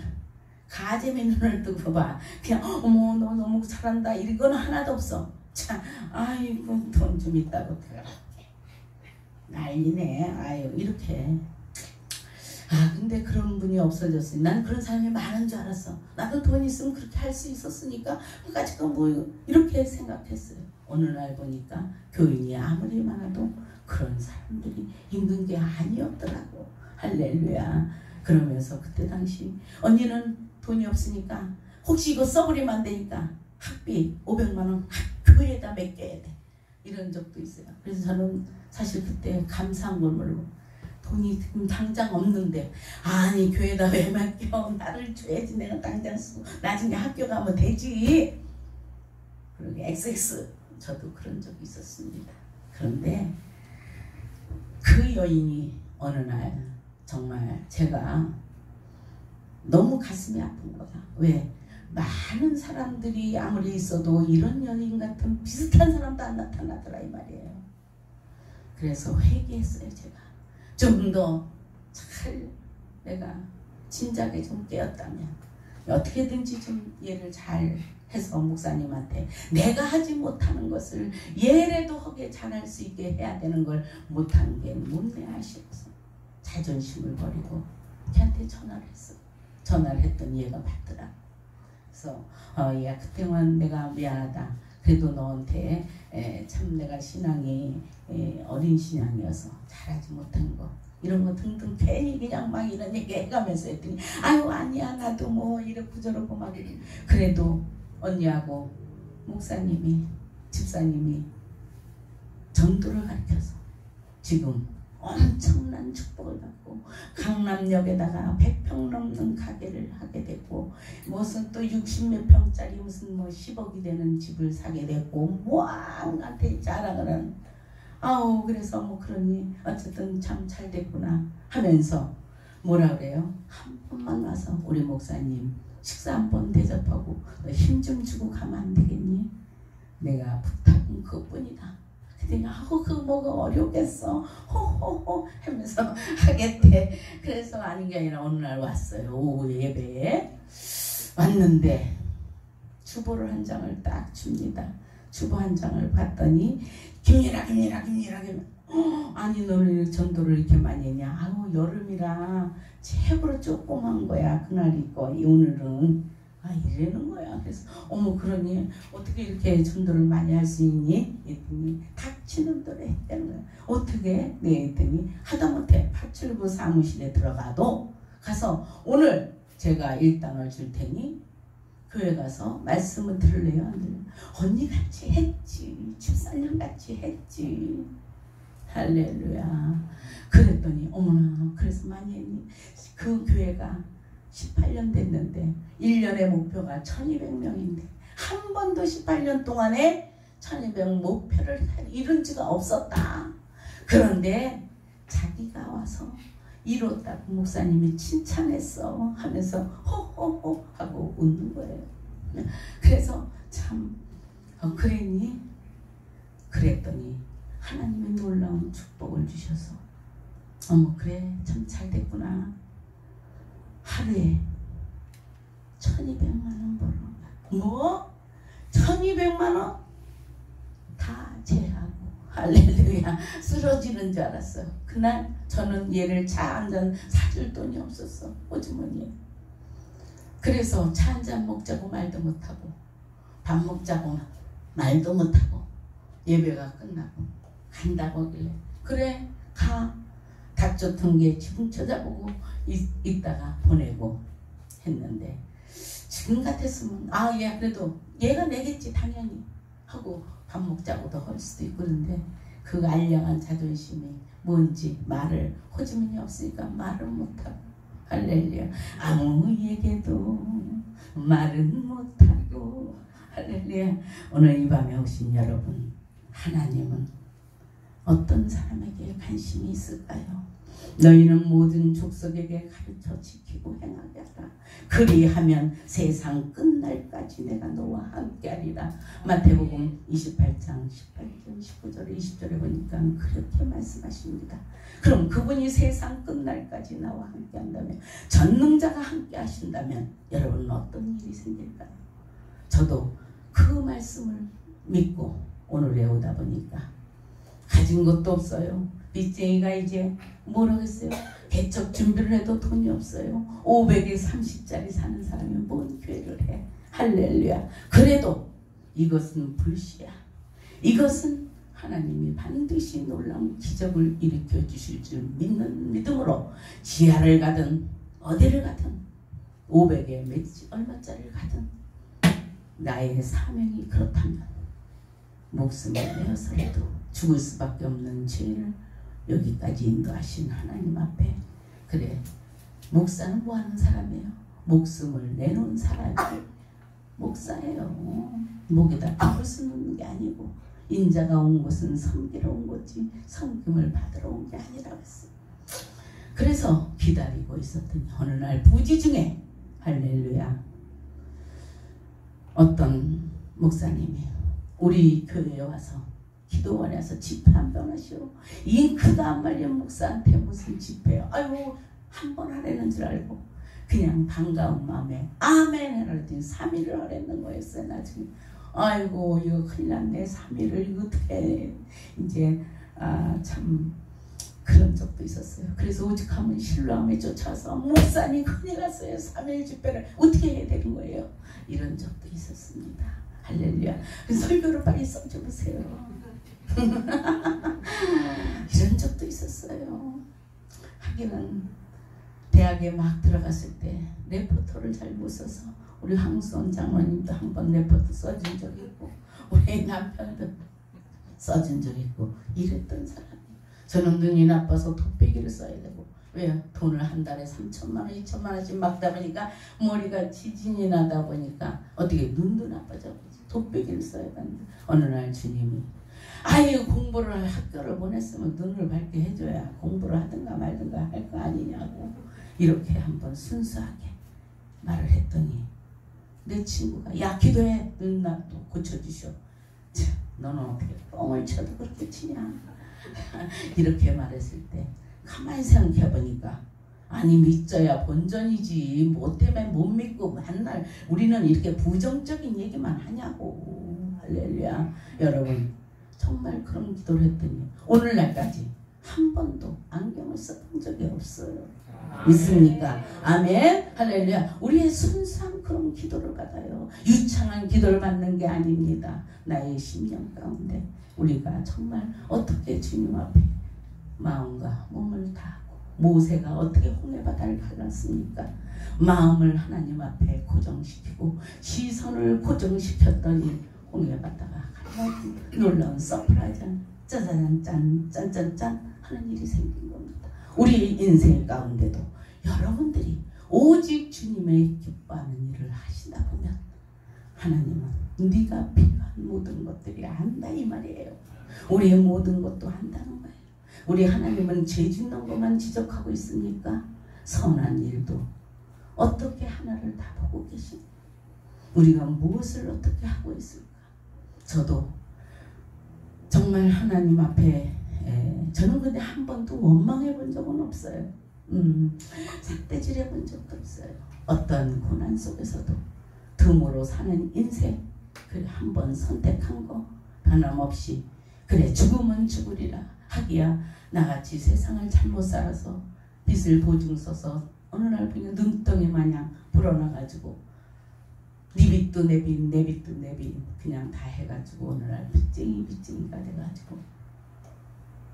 D: 가재미 눈을 뜨고 봐. 그냥 어머 너 너무 잘한다 이건 하나도 없어. 참 아이고 돈 좀 있다고 들어. 난리네. 아유 이렇게. 근데 그런 분이 없어졌어요. 난 그런 사람이 많은 줄 알았어. 나도 돈 있으면 그렇게 할 수 있었으니까 그까짓 거 뭐 이렇게 생각했어요. 어느 날 보니까 교인이 아무리 많아도 그런 사람들이 있는 게 아니었더라고. 할렐루야. 그러면서 그때 당시 언니는 돈이 없으니까 혹시 이거 써버리면 안 되니까 학비 500만 원 교회에다 맡겨야 돼. 이런 적도 있어요. 그래서 저는 사실 그때 감사한 걸 모르고 돈이 당장 없는데 아니 교회에다 왜 맡겨. 나를 줘야지. 내가 당장 쓰고 나중에 학교 가면 되지. 그러게 XX 저도 그런 적이 있었습니다. 그런데 그 여인이 어느 날 정말 제가 너무 가슴이 아픈 거야. 왜? 많은 사람들이 아무리 있어도 이런 여인 같은 비슷한 사람도 안 나타나더라 이 말이에요. 그래서 회개했어요. 제가 좀 더 잘 내가 진작에 좀 깨었다면 어떻게든지 좀 얘를 잘 해서 목사님한테 내가 하지 못하는 것을 얘라도 하게 잘할 수 있게 해야 되는 걸 못한 게 못내 아쉬워서 자존심을 버리고 걔한테 전화를 했어. 전화를 했더니 얘가 받더라. 그래서 야 그때만 내가 미안하다. 그래도 너한테 참 내가 신앙이 어린 신앙이어서 잘하지 못한 거 이런 거 등등 괜히 그냥 막 이런 얘기 해가면서 했더니 아유 아니야 나도 뭐 이렇고 저렇고 막 그래도 언니하고 목사님이 집사님이 전도를 가르쳐서 지금 엄청난 축복을 받고 강남역에다가 100평 넘는 가게를 하게 됐고 무슨 또 60몇 평짜리 무슨 뭐 10억이 되는 집을 사게 됐고 뭐한테 자랑을 하는 아우 그래서 뭐 그러니 어쨌든 참 잘 됐구나 하면서 뭐라 그래요? 한 번만 와서 우리 목사님 식사 한 번 대접하고 힘 좀 주고 가면 안 되겠니? 내가 부탁은 그것뿐이다. 그랬더니 아우 그거 뭐가 어렵겠어 호호호 하면서 하겠대. 그래서 아닌 게 아니라 어느 날 왔어요. 오후 예배에 왔는데 주보를 한 장을 딱 줍니다. 주보 한 장을 봤더니 김일아 아니 너는 전도를 이렇게 많이 했냐. 아우 여름이라 최고로 조그만 거야. 그날 있고 오늘은 이러는 거야. 그래서 어머 그러니 어떻게 이렇게 전도를 많이 할 수 있니? 했더니 닥치는 대로 했다는 거야. 어떻게? 네 했더니 하다못해 879 사무실에 들어가도 가서 오늘 제가 일당을 줄 테니 교회 가서 말씀을 들을래요? 안 들을래요? 언니 같이 했지. 집사님 같이 했지. 할렐루야. 그랬더니 어머나 그래서 많이 했니? 그 교회가 18년 됐는데 1년의 목표가 1200명인데 한 번도 18년 동안에 1200 목표를 이룬 지가 없었다. 그런데 자기가 와서 이뤘다고 목사님이 칭찬했어 하면서 호호호 하고 웃는 거예요. 그래서 참 그랬니? 그랬더니 하나님의 놀라운 축복을 주셔서 어머 그래 참 잘 됐구나. 하루에 1200만 원 벌어. 뭐? 1200만 원? 다 제하고 할렐루야 쓰러지는 줄 알았어요. 그날 저는 얘를 차 한 잔 사줄 돈이 없었어. 호주머니에. 그래서 차 한 잔 먹자고 말도 못하고 밥 먹자고 말도 못하고 예배가 끝나고 간다고 하길래 그래 가. 닥쳤던 지붕 쳐다보고 있다가 보내고 했는데 지금 같았으면 얘 그래도 얘가 내겠지 당연히 하고 밥 먹자고도 할 수도 있고 그런데 그 알량한 자존심이 뭔지 말을 호주머니 없으니까 말을 못하고 할렐루야 아무에게도 말은 못하고 할렐루야. 오늘 이 밤에 오신 여러분 하나님은 어떤 사람에게 관심이 있을까요? 너희는 모든 족속에게 가르쳐 지키고 행하게 하라. 그리하면 세상 끝날까지 내가 너와 함께하리라. 마태복음 28장 18절 19절에 20절에 보니까 그렇게 말씀하십니다. 그럼 그분이 세상 끝날까지 나와 함께한다면 전능자가 함께하신다면 여러분은 어떤 일이 생길까요? 저도 그 말씀을 믿고 오늘 외우다 보니까 가진 것도 없어요. 빚쟁이가 이제 뭐라겠어요? 개척 준비를 해도 돈이 없어요. 500에 30짜리 사는 사람이 뭔 교회를 해? 할렐루야. 그래도 이것은 불시야. 이것은 하나님이 반드시 놀라운 기적을 일으켜 주실 줄 믿는 믿음으로 지하를 가든 어디를 가든 500에 얼마짜리를 가든 나의 사명이 그렇다면 목숨을 내어서라도 죽을 수밖에 없는 죄를 여기까지 인도하신 하나님 앞에 그래 목사는 뭐하는 사람이에요? 목숨을 내놓은 사람이 목사예요. 목에다 밥을 쓰는 게 아니고 인자가 온 곳은 섬기러 온 거지 섬김을 받으러 온 게 아니라고 했어요. 그래서 기다리고 있었더니 어느 날 부지 중에 할렐루야 어떤 목사님이 우리 교회에 와서 기도원에 와서 집회 한 번 하시오. 잉크도 안 말린 목사한테 무슨 집회요. 아이고 한 번 하라는 줄 알고 그냥 반가운 마음에 아멘 해라더니 3일을 하라는 거였어요. 나중에 아이고 이거 큰일 났네. 3일을 이거 어떻게 이제 참 그런 적도 있었어요. 그래서 오직하면 신랑에 쫓아서 목사님 큰일 났어요. 3일 집회를 어떻게 해야 되는 거예요. 이런 적도 있었습니다. 할렐루야. 설교를 빨리 써줘보세요. 이런 적도 있었어요. 하기는 대학에 막 들어갔을 때 레포터를 잘 못 써서 우리 황수원 장로님도 한 번 레포터 써준 적이 있고 우리 남편도 써준 적이 있고 이랬던 사람이에요. 저는 눈이 나빠서 돋배기를 써야 되고 왜요? 돈을 한 달에 3천만 원, 2천만 원씩 막다 보니까 머리가 지진이 나다 보니까 어떻게 눈도 나빠져 돋배기를 써야 되는데 어느 날 주님이 아유 공부를 학교를 보냈으면 눈을 밝게 해줘야 공부를 하든가 말든가 할 거 아니냐고 이렇게 한번 순수하게 말을 했더니 내 친구가 야 기도해 눈 또 고쳐주셔. 너는 어떻게 뻥을 쳐도 그렇게 치냐 이렇게 말했을 때 가만히 생각해보니까 아니 믿져야 본전이지 뭐 때문에 못 믿고 맨날 우리는 이렇게 부정적인 얘기만 하냐고. 할렐루야. 여러분 정말 그런 기도를 했더니 오늘날까지 한 번도 안경을 써본 적이 없어요. 믿습니까? 아멘. 할렐루야. 우리의 순수한 그런 기도를 받아요. 유창한 기도를 받는 게 아닙니다. 나의 심령 가운데 우리가 정말 어떻게 주님 앞에 마음과 몸을 다하고 모세가 어떻게 홍해바다를 갈랐습니까? 마음을 하나님 앞에 고정시키고 시선을 고정시켰더니 홍해바다가 갈라진 놀라운 서프라이즈 짜잔 짠짠짠 하는 일이 생긴 겁니다. 우리 인생 가운데도 여러분들이 오직 주님의 기뻐하는 일을 하시다 보면 하나님은 네가 필요한 모든 것들이 안다 이 말이에요. 우리의 모든 것도 안다는 거예요. 우리 하나님은 죄 짓는 것만 지적하고 있습니까? 선한 일도 어떻게 하나를 다 보고 계십니까? 우리가 무엇을 어떻게 하고 있을까? 저도 정말 하나님 앞에 저는 근데 한 번도 원망해 본 적은 없어요. 삿대질해 본 적도 없어요. 어떤 고난 속에서도 덤으로 사는 인생 그래 한 번 선택한 거 변함없이 그래 죽으면 죽으리라 하기야 나같이 세상을 잘못 살아서 빚을 보증 서서 어느 날 그냥 눈덩이 마냥 불어나가지고 네 빚도 내 빚, 내 빚도 내 빚 그냥 다 해가지고 어느 날 빚쟁이가 돼가지고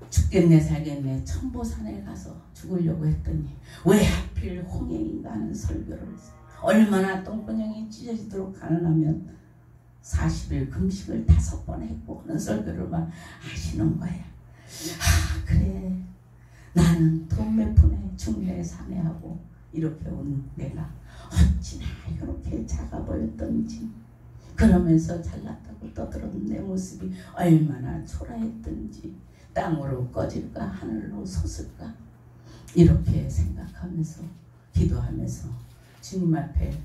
D: 죽겠네 살겠네 천보산에 가서 죽으려고 했더니 왜 하필 홍해인가 하는 설교를 했어요. 얼마나 똥구녕이 찢어지도록 가능하면 40일 금식을 5번 했고 하는 설교를 막 하시는 거예요. 그래 나는 돈 몇 푼에 중내 사내하고 이렇게 온 내가 어찌나 이렇게 작아 보였던지 그러면서 잘났다고 떠들었는 내 모습이 얼마나 초라했던지 땅으로 꺼질까 하늘로 솟을까 이렇게 생각하면서 기도하면서 주님 앞에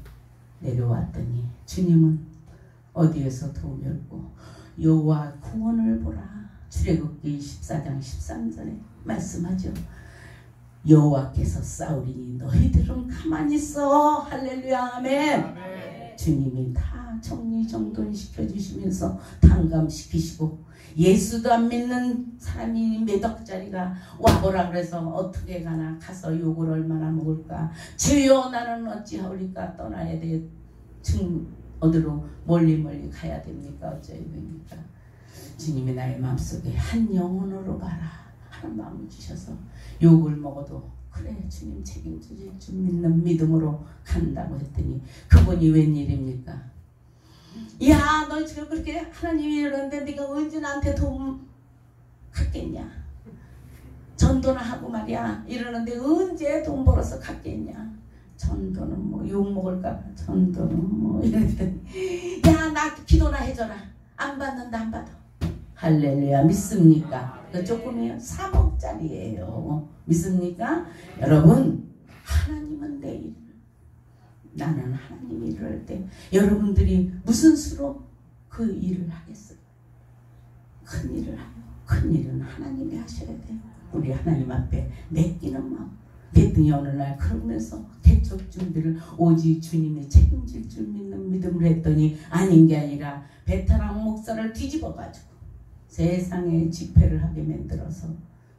D: 내려왔더니 주님은 어디에서 도움이 없고 여호와 구원을 보라 출애굽기 14장 13절에 말씀하죠. 여호와께서 싸우리니 너희들은 가만히 있어. 할렐루야 아멘. 아멘. 주님이 다 정리정돈 시켜주시면서 탕감시키시고 예수도 안 믿는 사람이 몇 억짜리가 와보라 그래서 어떻게 가나 가서 욕을 얼마나 먹을까. 주여 나는 어찌하오리까 떠나야 돼. 어디로 멀리 가야 됩니까? 어쩌야 됩니까? 주님이 나의 마음속에 한 영혼으로 가라 하는 마음을 주셔서 욕을 먹어도 그래 주님 책임지실 줄 믿는 믿음으로 간다고 했더니 그분이 웬일입니까? 야 너 지금 그렇게 하나님이 이러는데 네가 언제 나한테 도움 갖겠냐? 전도나 하고 말이야 이러는데 언제 돈 벌어서 갖겠냐? 전도는 뭐 욕먹을까 전도는 뭐 이랬더니 야 나 기도나 해줘라. 안 받는다 안 받아. 할렐루야 믿습니까? 그 조금이에요. 3억짜리예요. 믿습니까? 여러분 하나님은 내 일을 나는 하나님이 일을 할 때 여러분들이 무슨 수로 그 일을 하겠어요? 큰 일을 하요. 큰 일은 하나님이 하셔야 돼요. 우리 하나님 앞에 맡기는 마음. 그랬더니 어느 날 그러면서 개척 준비를 오직 주님이 책임질 줄 믿는 믿음을 했더니 아닌 게 아니라 베테랑 목사를 뒤집어가지고 세상에 집회를 하게 만들어서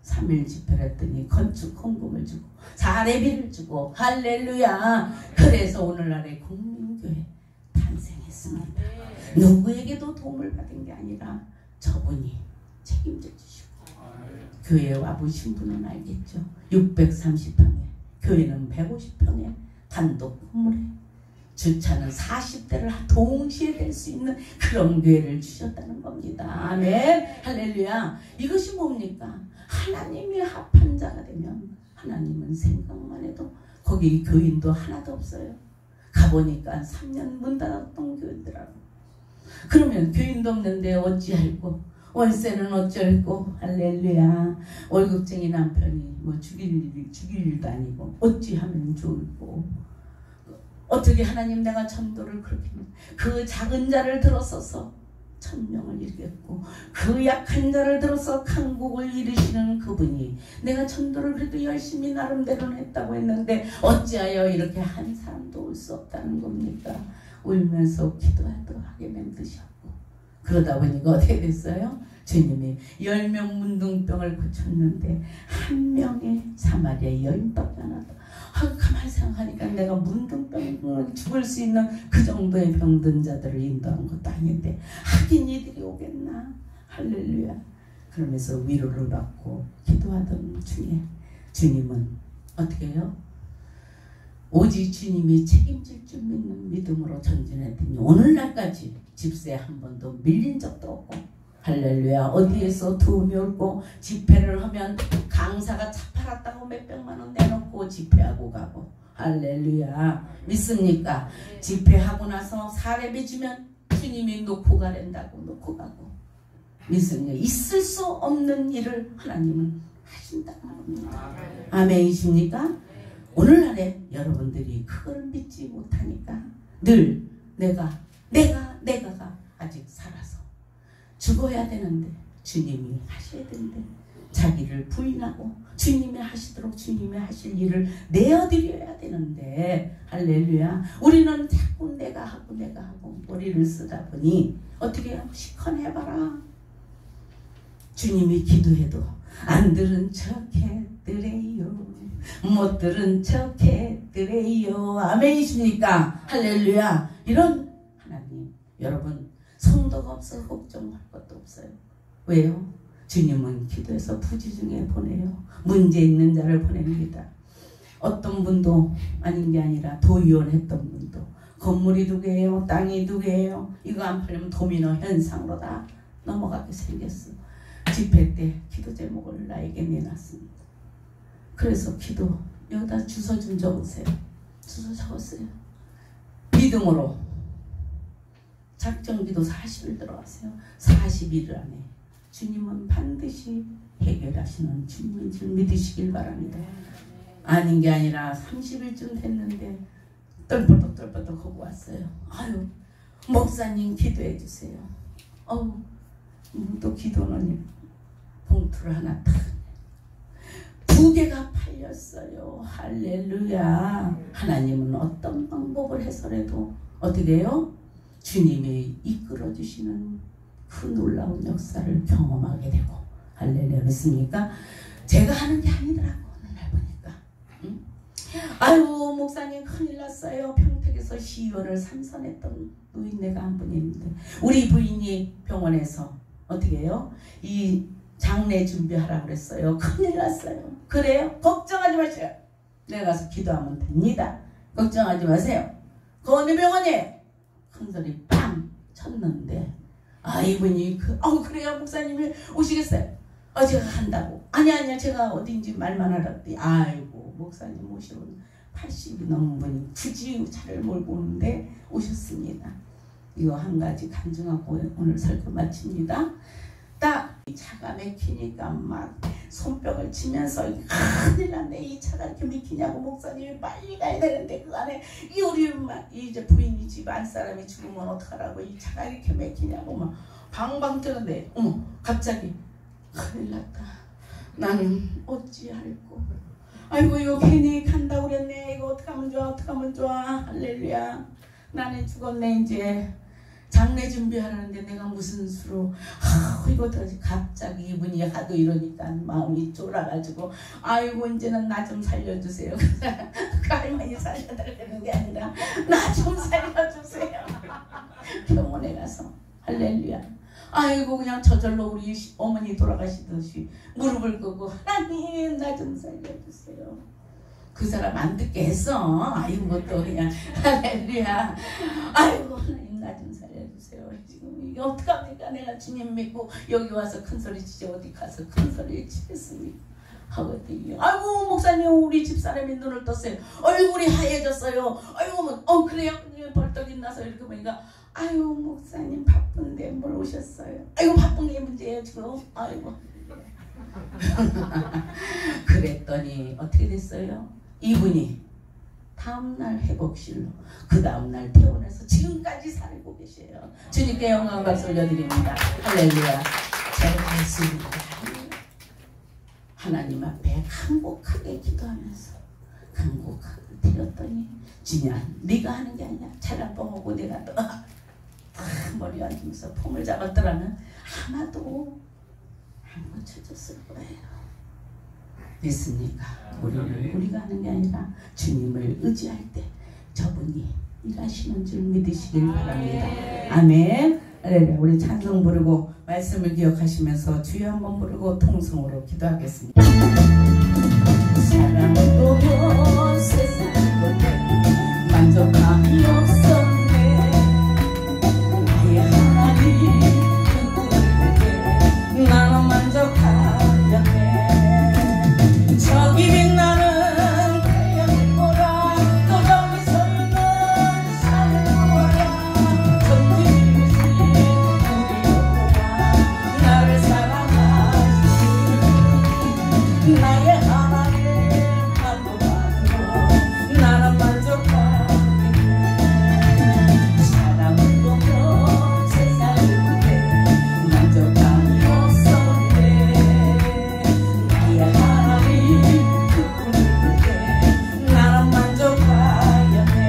D: 3일 집회를 했더니 건축 헌금을 주고 사례비를 주고 할렐루야. 그래서 오늘날의 국민교회 탄생했습니다. 누구에게도 도움을 받은 게 아니라 저분이 책임져 주시고 교회에 와보신 분은 알겠죠. 630평에 교회는 150평에 단독 건물에 주차는 40대를 동시에 될 수 있는 그런 교회를 주셨다는 겁니다. 아멘. 할렐루야. 이것이 뭡니까? 하나님이 합한 자가 되면 하나님은 생각만 해도 거기 교인도 하나도 없어요. 가보니까 3년 문 닫았던 교인들하고 그러면 교인도 없는데 어찌할꼬 월세는 어쩔꼬 할렐루야. 월급쟁이 남편이 뭐 죽일 일도 아니고 어찌하면 좋을꼬. 어떻게 하나님 내가 전도를 그렇게 그 작은 자를 들어서서 1000명을 이루겠고 그 약한 자를 들어서 강국을 이루시는 그분이 내가 전도를 그래도 열심히 나름대로는 했다고 했는데 어찌하여 이렇게 한 사람도 올 수 없다는 겁니까? 울면서 기도하게 만드셨고 그러다 보니까 어떻게 됐어요? 주님이 10명 문둥병을 고쳤는데 한 명의 사마리아 여인밖에 안 왔다. 가만히 생각하니까 내가 문둥병을 죽을 수 있는 그 정도의 병든 자들을 인도한 것도 아닌데 하긴 이들이 오겠나. 할렐루야. 그러면서 위로를 받고 기도하던 중에 주님은 어떻게 해요? 오직 주님이 책임질 줄 믿는 믿음으로 전진했더니 오늘날까지 집세 한 번도 밀린 적도 없고, 할렐루야. 어디에서 도움이 올고 집회를 하면 강사가 차 팔았다고 몇백만 원 내놓고 집회하고 가고, 할렐루야. 믿습니까? 집회하고 나서 사례비 주면 주님이 놓고 가랜다고 놓고 가고, 믿습니까? 있을 수 없는 일을 하나님은 하신다는 겁니다. 아멘이십니까? 오늘날에 여러분들이 그걸 믿지 못하니까 늘 내가가 아직 살아서 죽어야 되는데, 주님이 하셔야 되는데 자기를 부인하고 주님이 하시도록 주님이 하실 일을 내어드려야 되는데, 할렐루야. 우리는 자꾸 내가 하고 머리를 쓰다 보니 어떻게 해요? 시컨해봐라. 주님이 기도해도 안 들은 척해드래요, 못 들은 척해드래요. 아멘이십니까? 할렐루야. 이런 하나님, 여러분 성도가 없어 걱정할 것도 없어요. 왜요? 주님은 기도해서 부지중에 보내요. 문제 있는 자를 보냅니다. 어떤 분도 아닌 게 아니라 도의원 했던 분도 건물이 두 개예요, 땅이 두 개예요. 이거 안 팔리면 도미노 현상으로 다 넘어가게 생겼어. 집회 때 기도 제목을 나에게 내놨습니다. 그래서 기도 여기다 주소 좀 적으세요. 주소 적었어요. 믿음으로 작정기도 40일 들어가세요. 40일 안에 주님은 반드시 해결하시는 주님인 줄 믿으시길 바랍니다. 아닌 게 아니라 30일쯤 됐는데 떨버덕 하고 왔어요. 아유, 목사님 기도해 주세요. 또 기도는 봉투를 하나 탁, 2개가 팔렸어요. 할렐루야. 하나님은 어떤 방법을 해서라도 어떻게 해요? 주님이 이끌어 주시는 그 놀라운 역사를 경험하게 되고, 할렐루야. 믿습니까? 제가 하는 게 아니더라고. 오늘날 보니까. 응? 아유, 목사님 큰일 났어요. 평택에서 시의원을 삼선했던 노인네가 한 분이 있는데, 우리 부인이 병원에서 어떻게 해요? 이 장례 준비하라고 그랬어요. 큰일 났어요. 그래요? 걱정하지 마세요. 내가 가서 기도하면 됩니다. 걱정하지 마세요. 그 어느 병원에 큰 소리 빵 쳤는데, 이분이 그래요? 목사님이 오시겠어요? 제가 간다고. 아니야 제가 어딘지 말만 하라더니, 아이고 목사님 모시러 80이 넘은 분이 굳이 차를 몰고 오는데 오셨습니다. 이거 한 가지 간증하고 오늘 설교 마칩니다. 딱 차가 막히니까 막 손뼉을 치면서 큰일 났네, 이 차가 이렇게 막히냐고, 목사님이 빨리 가야 되는데 그 안에 우리 이제 부인이 집 안 사람이 죽으면 어떡하라고, 이 차가 이렇게 막히냐고 막 방방 뜨는데, 갑자기 큰일 났다. 나는 어찌할꼬. 아이고 이거 괜히 간다고 그랬네. 이거 어떡하면 좋아. 할렐루야. 나는 죽었네. 이제 장례 준비하라는데 내가 무슨 수로, 이거 어떡하지. 갑자기 이분이 하도 이러니까 마음이 쫄아가지고, 아이고 이제는 나 좀 살려주세요. 그 할머니 살려달라는 게 아니라 나 좀 살려주세요. 병원에 가서 할렐루야. 아이고 그냥 저절로 우리 어머니 돌아가시듯이 무릎을 꿇고, 하나님 나 좀 살려주세요. 그 사람 안 듣게 했어. 아이고 또 그냥 할렐루야. 아이고 하나님 나 좀 살려주세요. 지금 이게 어떡합니까? 내가 주님 믿고 여기 와서 큰소리 치지 어디 가서 큰소리 치겠습니까? 하거든요. 아이고 목사님 우리 집사람이 눈을 떴어요. 얼굴이 하얘졌어요. 아이고 그래요? 벌떡 일어나서 이렇게 보니까, 아유 목사님 바쁜데 뭘 오셨어요? 아이고 바쁜 게 문제예요 지금. 아이고. 그랬더니 어떻게 됐어요? 이분이 다음날 회복실로, 그 다음날 퇴원해서 지금까지 살고 계세요. 주님께 영광 박수 올려드립니다. 할렐루야. 잘했습니다. 하나님 앞에 간곡하게 기도하면서 간곡하게 드렸더니, 주님 네가 하는 게 아니야. 차량뻥하고 내가 또 머리 앉으면서 폼을 잡았더라면 아마도 안 고쳐졌을 거예요. 믿습니까? 우리가 하는 게 아니라 주님을 의지할 때 저분이 일하시는 줄 믿으시길 바랍니다. 아멘. 우리 찬송 부르고 말씀을 기억하시면서 주여 한번 부르고 통성으로 기도하겠습니다. 사랑도 뭐 세상 것에 만족함이 없었네. 나의 하나님 그분에게 나는 만족하였네. 저기 빛나는 태양을 보라. 또 저기 서 있는 산을 보아라. 전지우신 우리 여호와 나를 사랑하시니 나의 하나님 만족하고 나는 만족하겠네. 사랑을 보며 세상을 보게 만족함이 없었네. 나의 하나님 그분에게 나는 만족하였네.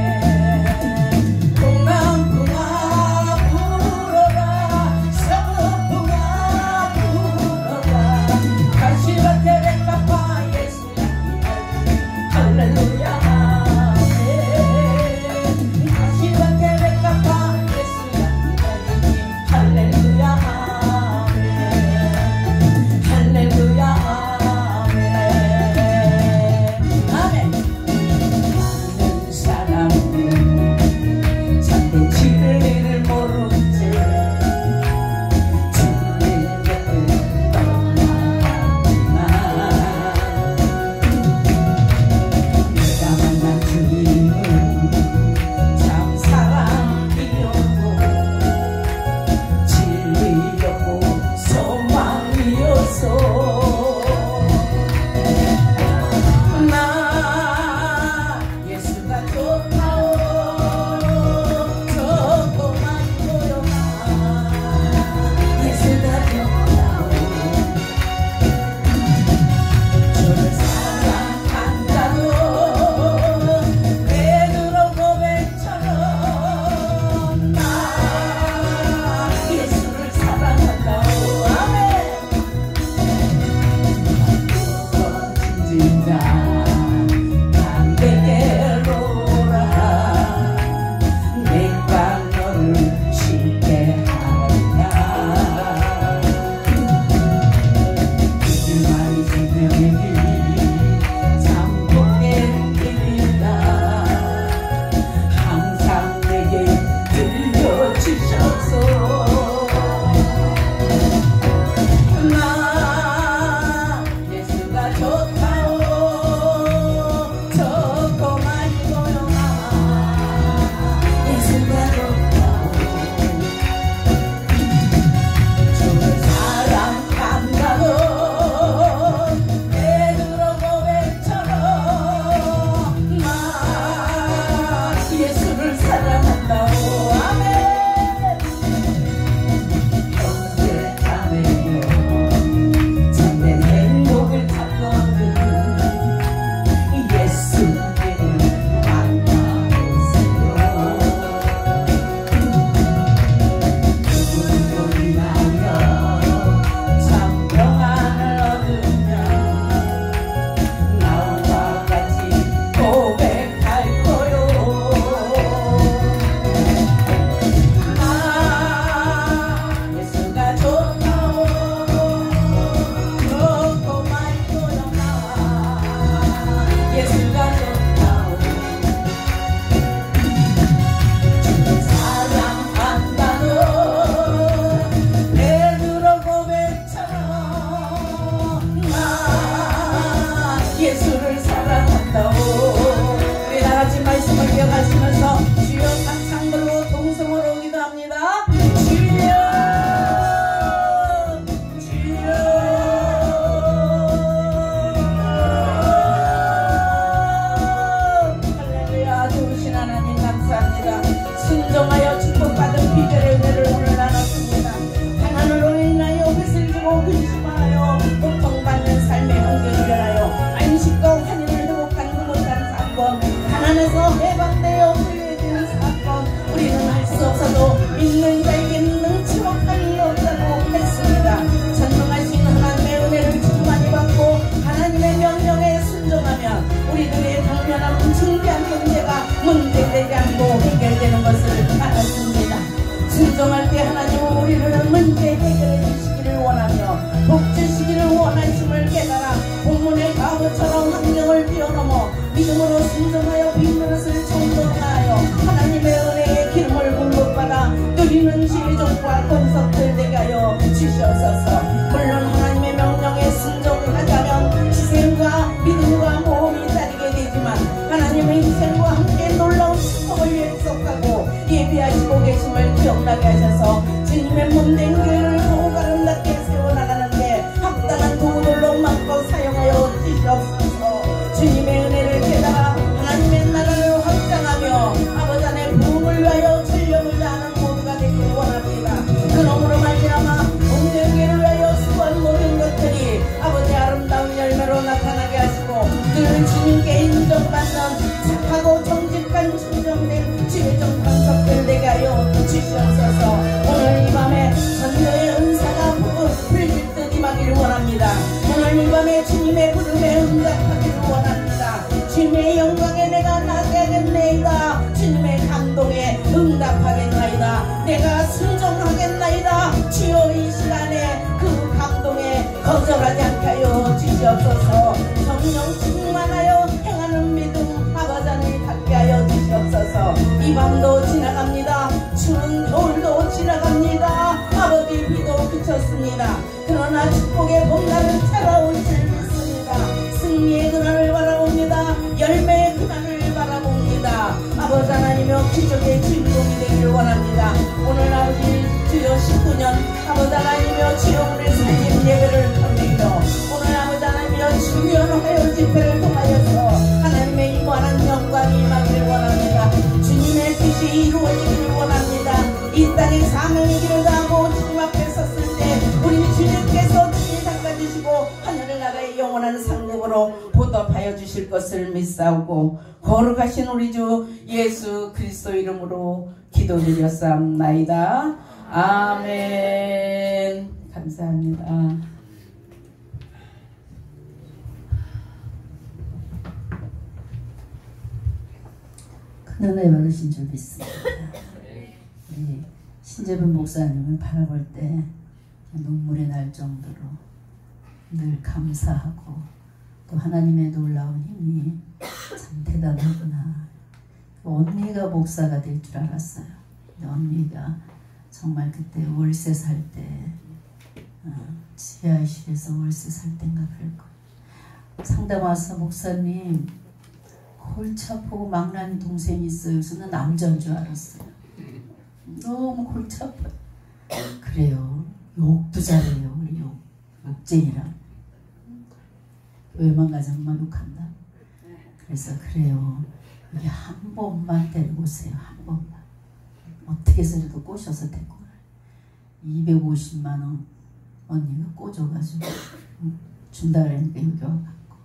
D: 동남풍아 불어라. 서북풍아 불어라. 가시밭에 백합화 예수 향기 할렐루야 아멘. 가시밭에 백합화 예수 향기 할렐루야 아멘. 할렐루야 아멘. 아멘. 많은 사람은 참된 진리를 모른 채 진리를 떠나갔구나. 내가 만난 주님은 참 사랑이었고 진리였고 소망이었어. 나 예수가 좋다오. 조금만 보여라. 예수가 좋다오. 주를 사랑한다고 베드로 고백처럼 나 예수를 사랑한다고. 아멘. 진짜 반대로라. 내가 너를 쉽게 하리라. 그들만이 생명의 길 참 복된 길이다. 항상 내게 들려주셔서 나 예수가 좋다오. 조금만 보여라. 예수가 좋다오. 주를 사랑한다고 베드로 고백처럼 나 예수를 사랑한다고. 아멘. 형제 자매여 참된 행복을 찾거든 예수님을 만나보세요. 그분으로 인하여 참 평안을 얻으며 나와 같이 고백할 거요. 예수가 좋다오. 조금만 보여라. 예수가 좋다오. 주를 사랑한다고 베드로 고백처럼 나 예수를 사랑한다고. 우리 다같이 말씀을 기억하시면서 주여 탁상 부르고 동성으로 기도합니다. 주여 주여 할렐루야. 좋으신 하나님 감사합니다. 순종하여 축복받은 비결의 은혜를 오늘 나눴습니다. 하나님으로 인하여 빚을 지고 근심하여 고통받는 삶의 환경을 변하여 안식과 환희를 회복하는 못한 사건, 가난에서 해방되어 회개되는 사건, 우리는 할 수 없어도 믿는 자에게는 능치 못할 일 없다고 했습니다. 전능하신 하나님의 은혜를 충만히 받고 하나님의 명령에 순종하면 우리들의 당면한 중대한 문제가 문제되지 않고 해결되는 것을 알았습니다. 순종할 때 하나님은 우리를 문제 해결해 주시기를 원하며 복 주시기를 원하심을 깨달아 본문의 과거처럼 주시옵소서. 물론 하나님의 명령에 순종하자면 희생과 믿음과 모험이 따르게 되지만 하나님의 희생과 함께 놀라운 축복을 약속하고 예비하시고 계심을 기억나게 하셔서 주님의 몸된 교회를 더욱 아름답게 세워나가는데 합당한 도구들로 막고 사용하여 주시옵소서. 주님의 은혜를 깨달아 하나님의 나라를 확장하며 아버지 안에 부흥을 위하여 전력을 다하는 모두가 되기를 원합니다. 그러므로 말미암아 몸된 위하여 수고한 모든 것들이 아버지 아름다운 열매로 나타나게 하시고 늘 주님께 인정받는 착하고 정직한 충정된 지혜적 반석들 되게 하여 주시옵소서. 오늘 이 밤에 전도의 은사가 풀릴 임하기를 원합니다. 오늘 이 밤에 주님의 부름에 응답하기를 원합니다. 주님의 영광에 내가 나가겠나이다. 주님의 감동에 응답하겠나이다. 내가 순종하겠나이다. 주여 이 시간에 그 감동에 거절하지 않게 하여 주시옵소서. 성령 충만하여 행하는 믿음 아버지 하나님 갖게 하여 주시옵소서. 이 밤도 지나갑니다. 추운 겨울도 지나갑니다. 아버지 비도 그쳤습니다. 그러나 축복의 봄날은 찾아올 줄 믿습니다. 승리의 그날을 바라봅니다. 열매의 그날을 바라봅니다. 아버지 하나님여 기적의 주인공이 되기를 원합니다. 오늘 아버지 주여 19년 아버지 하나님여 주여 우리 성님 예배를 드리며 오늘 아버지 하나님여 주년 화요 집회를 통하여서 하나님의 임원한 영광이 임하기를 원합니다. 주님의 뜻이 이루어지기를 원합니다. 이 땅에 사명의 길을 다하고 주님 앞에 섰을 때 우리 주님께서 친히 닦아주시고 하늘의 나라의 영원한 상급으로 보답하여 주실 것을 믿사오고 거룩하신 우리 주 예수 그리스도 이름으로 기도드렸사옵나이다. 아멘. 감사합니다.
B: 큰 은혜 받으신 줄 믿습니다. 우리 신재분 목사님을 바라볼 때 눈물이 날 정도로 늘 감사하고 또 하나님의 놀라운 힘이 참 대단하구나. 언니가 목사가 될 줄 알았어요. 언니가 정말 그때 월세 살 때 지하실에서 월세 살 때인가 그럴 거예요. 상담 와서 목사님 골치 아프고 망나니 동생이 있어요. 그래서 난 남자인 줄 알았어요. 너무 골치 아파요. 그래요. 욕도 잘해요. 우리 욕쟁이랑 교회만 가자면 욕한다. 그래서 그래요. 여기 한 번만 데리고 오세요. 한 번만. 어떻게 해서라도 꼬셔서 데리고 가요. 250만 원 언니가 꽂아가지고 준다 그러니까 여기 와갖고.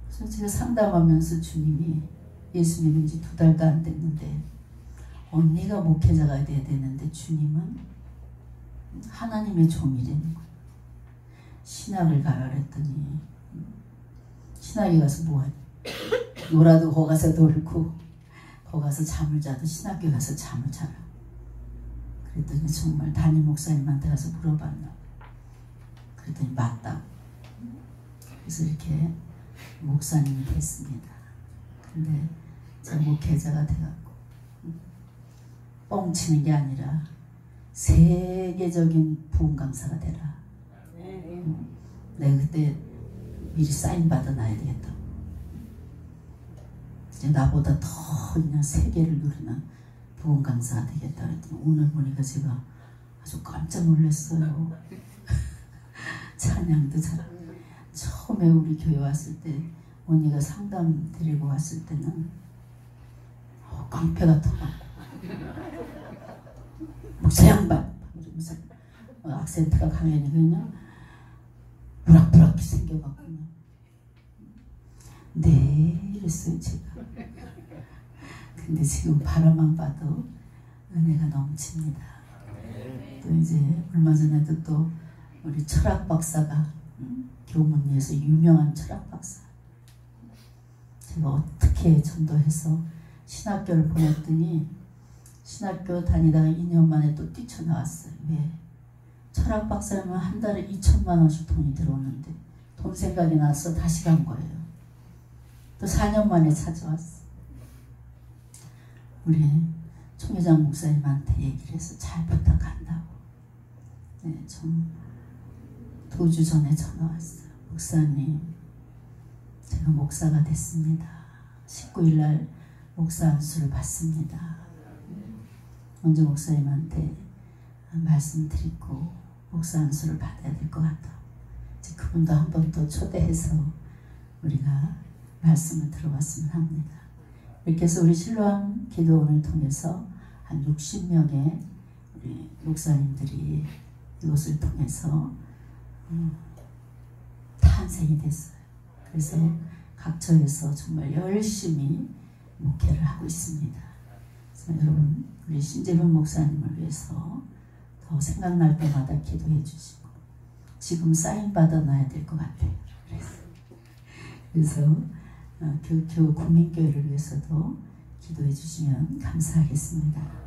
B: 그래서 제가 상담하면서 주님이 예수 믿은 지 2달도 안 됐는데 언니가 목회자가 돼야 되는데 주님은 하나님의 종이 되는 거예요. 신학을 가라 그랬더니 신학에 가서 뭐하니? 놀아도 거기 가서 놀고 거기 가서 잠을 자도 신학교에 가서 잠을 자라. 그랬더니 정말 담임 목사님한테 가서 물어봤나. 그랬더니 맞다고. 그래서 이렇게 목사님이 됐습니다. 근데 제가 목회자가 돼갖고 뻥치는 게 아니라 세계적인 부흥 강사가 되라. 내가 그때 미리 사인 받아놔야 되겠다. 이제 나보다 더 그냥 세계를 누리는 부흥 강사가 되겠다 그랬더니 오늘 보니까 제가 아주 깜짝 놀랐어요. 찬양도 잘하고. 처음에 우리 교회 왔을 때 언니가 상담 드리고 왔을 때는 깡패가 터갖고 목사 양반 이러면서 악센트가 강연이 그냥 부락부락 생겨갖고 네 이랬어요 제가. 근데 지금 바라만 봐도 은혜가 넘칩니다. 또 이제 얼마 전에도 또 우리 철학 박사가 교문리에서 유명한 철학 박사 제가 어떻게 전도해서 신학교를 보냈더니 신학교 다니다가 2년 만에 또 뛰쳐나왔어요. 왜? 철학 박사라면 한 달에 2천만 원씩 돈이 들어오는데 돈 생각이 나서 다시 간 거예요. 또 4년 만에 찾아왔어. 우리 총회장 목사님한테 얘기를 해서 잘 부탁한다고. 네, 좀 2주 전에 전화 왔어요. 목사님, 제가 목사가 됐습니다. 19일 날 목사 안수를 받습니다. 먼저 목사님한테 말씀드리고 목사 안수를 받아야 될 것 같다. 그분도 한 번 더 초대해서 우리가 말씀을 들어봤으면 합니다. 이렇게 해서 우리 실로암 기도원을 통해서 한 60명의 우리 목사님들이 이곳을 통해서 탄생이 됐어요. 그래서 각처에서 정말 열심히 목회를 하고 있습니다. 그래서 여러분, 우리 신재분 목사님을 위해서 더 생각날 때마다 기도해 주시고, 지금 사인 받아놔야 될 것 같아요. 그래서 교교 국민교회를 위해서도 기도해 주시면 감사하겠습니다.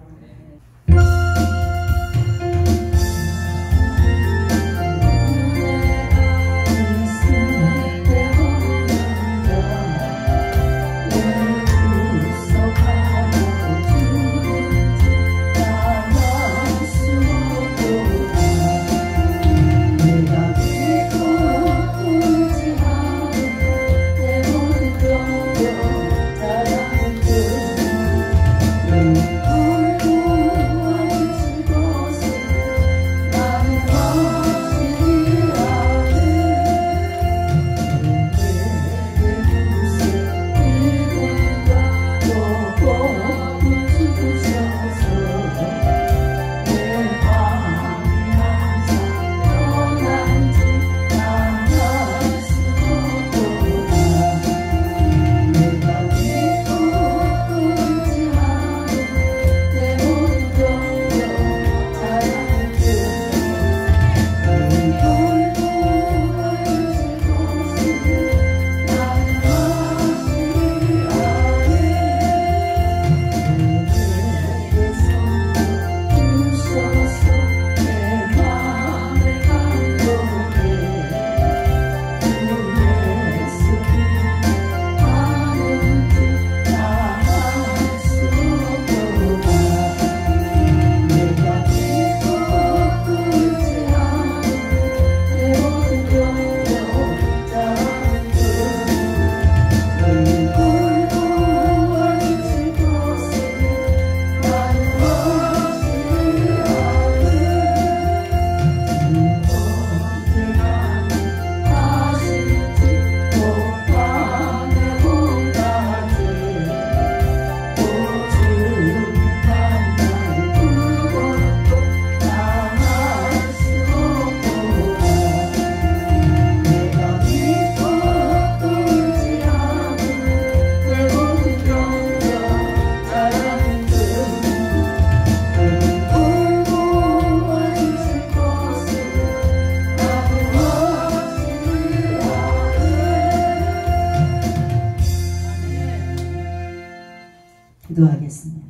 B: 기도하겠습니다.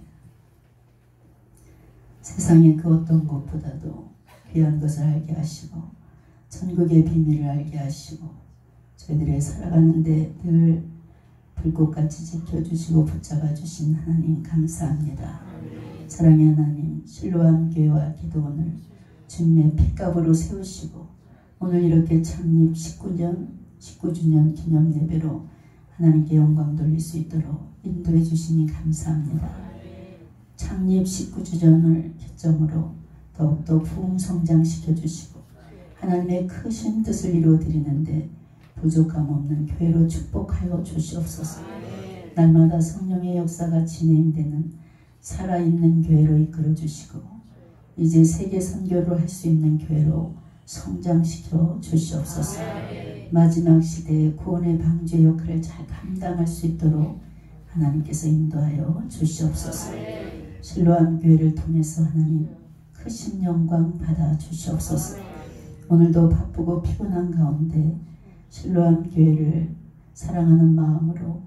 B: 세상의 그 어떤 것보다도 귀한 것을 알게 하시고 천국의 비밀을 알게 하시고 저희들의 살아가는데 늘 불꽃같이 지켜주시고 붙잡아주신 하나님 감사합니다. 사랑의 하나님, 실로암 교회와 기도원을 주님의 핏값으로 세우시고 오늘 이렇게 창립 19주년 기념 예배로 하나님께 영광 돌릴 수 있도록 인도해 주시니 감사합니다. 창립 19주년을 기점으로 더욱더 부흥성장시켜 주시고 하나님의 크신 뜻을 이루어드리는데 부족함 없는 교회로 축복하여 주시옵소서. 날마다 성령의 역사가 진행되는 살아있는 교회로 이끌어 주시고 이제 세계 선교를 할 수 있는 교회로 성장시켜 주시옵소서. 마지막 시대에 구원의 방주의 역할을 잘 감당할 수 있도록 하나님께서 인도하여 주시옵소서. 실로암 교회를 통해서 하나님 크신 영광 받아 주시옵소서. 오늘도 바쁘고 피곤한 가운데 실로암 교회를 사랑하는 마음으로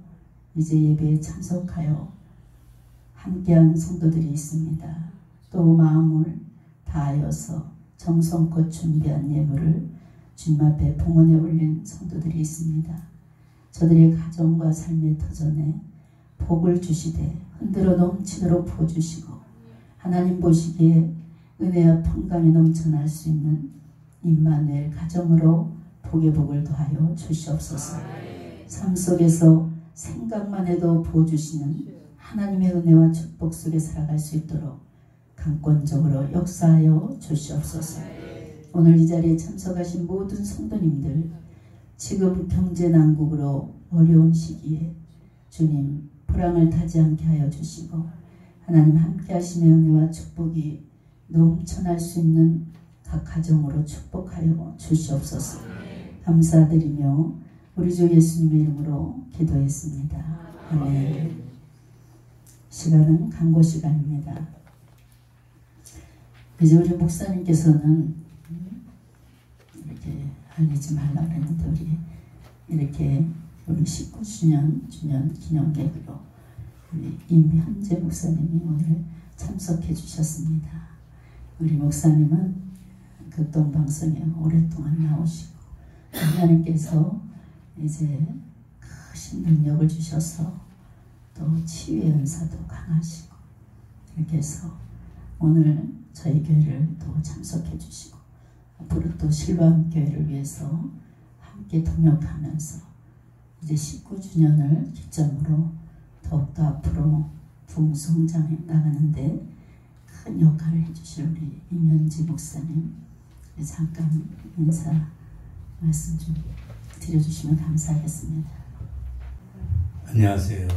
B: 이제 예배에 참석하여 함께한 성도들이 있습니다. 또 마음을 다하여서 정성껏 준비한 예물을 주님 앞에 봉헌에 올린 성도들이 있습니다. 저들의 가정과 삶의 터전에 복을 주시되 흔들어 넘치도록 부어주시고 하나님 보시기에 은혜와 평강이 넘쳐날 수 있는 임마누엘 가정으로 복의 복을 더하여 주시옵소서. 삶 속에서 생각만 해도 보여주시는 하나님의 은혜와 축복 속에 살아갈 수 있도록 강권적으로 역사하여 주시옵소서. 오늘 이 자리에 참석하신 모든 성도님들, 지금 경제난국으로 어려운 시기에 주님 불황을 타지 않게 하여 주시고 하나님 함께 하심의 은혜와 축복이 넘쳐날 수 있는 각 가정으로 축복하여 주시옵소서. 감사드리며 우리 주 예수님의 이름으로 기도했습니다. 아멘. 시간은 강고 시간입니다. 이제 우리 목사님께서는 이렇게 알리지 말라 그랬는데 이렇게 우리 19주년 기념객으로 우리 임현재 목사님이 오늘 참석해 주셨습니다. 우리 목사님은 극동방송에 오랫동안 나오시고 하나님께서 이제 크신 능력을 주셔서 또 치유의 은사도 강하시고 이렇게 해서 오늘 저희 교회를 또 참석해 주시고 앞으로 또 실밤 교회를 위해서 함께 동역하면서 이제 19주년을 기점으로 더욱더 앞으로 부흥성장해 나가는데 큰 역할을 해주실 우리 임현지 목사님 잠깐 인사 말씀 좀 드려주시면 감사하겠습니다.
E: 안녕하세요.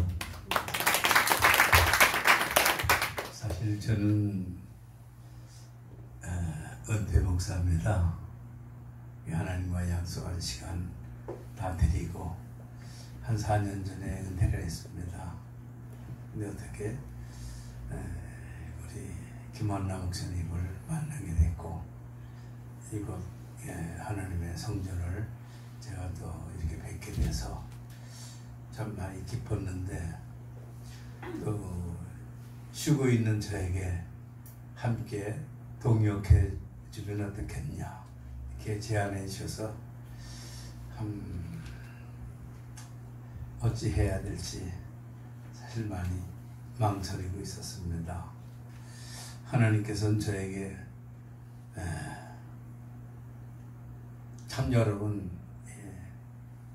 E: 사실 저는 은퇴 목사입니다. 하나님과 약속한 시간 다 드리고 한 4년 전에 은퇴를 했습니다. 근데 어떻게 우리 김한나 목사님을 만나게 됐고 이곳 하나님의 성전을 제가 또 이렇게 뵙게 돼서 참 많이 기뻤는데 또 쉬고 있는 저에게 함께 동역해 주면 어떻겠냐 이렇게 제안해 주셔서 어찌 해야 될지 사실 많이 망설이고 있었습니다. 하나님께서는 저에게 참 여러 번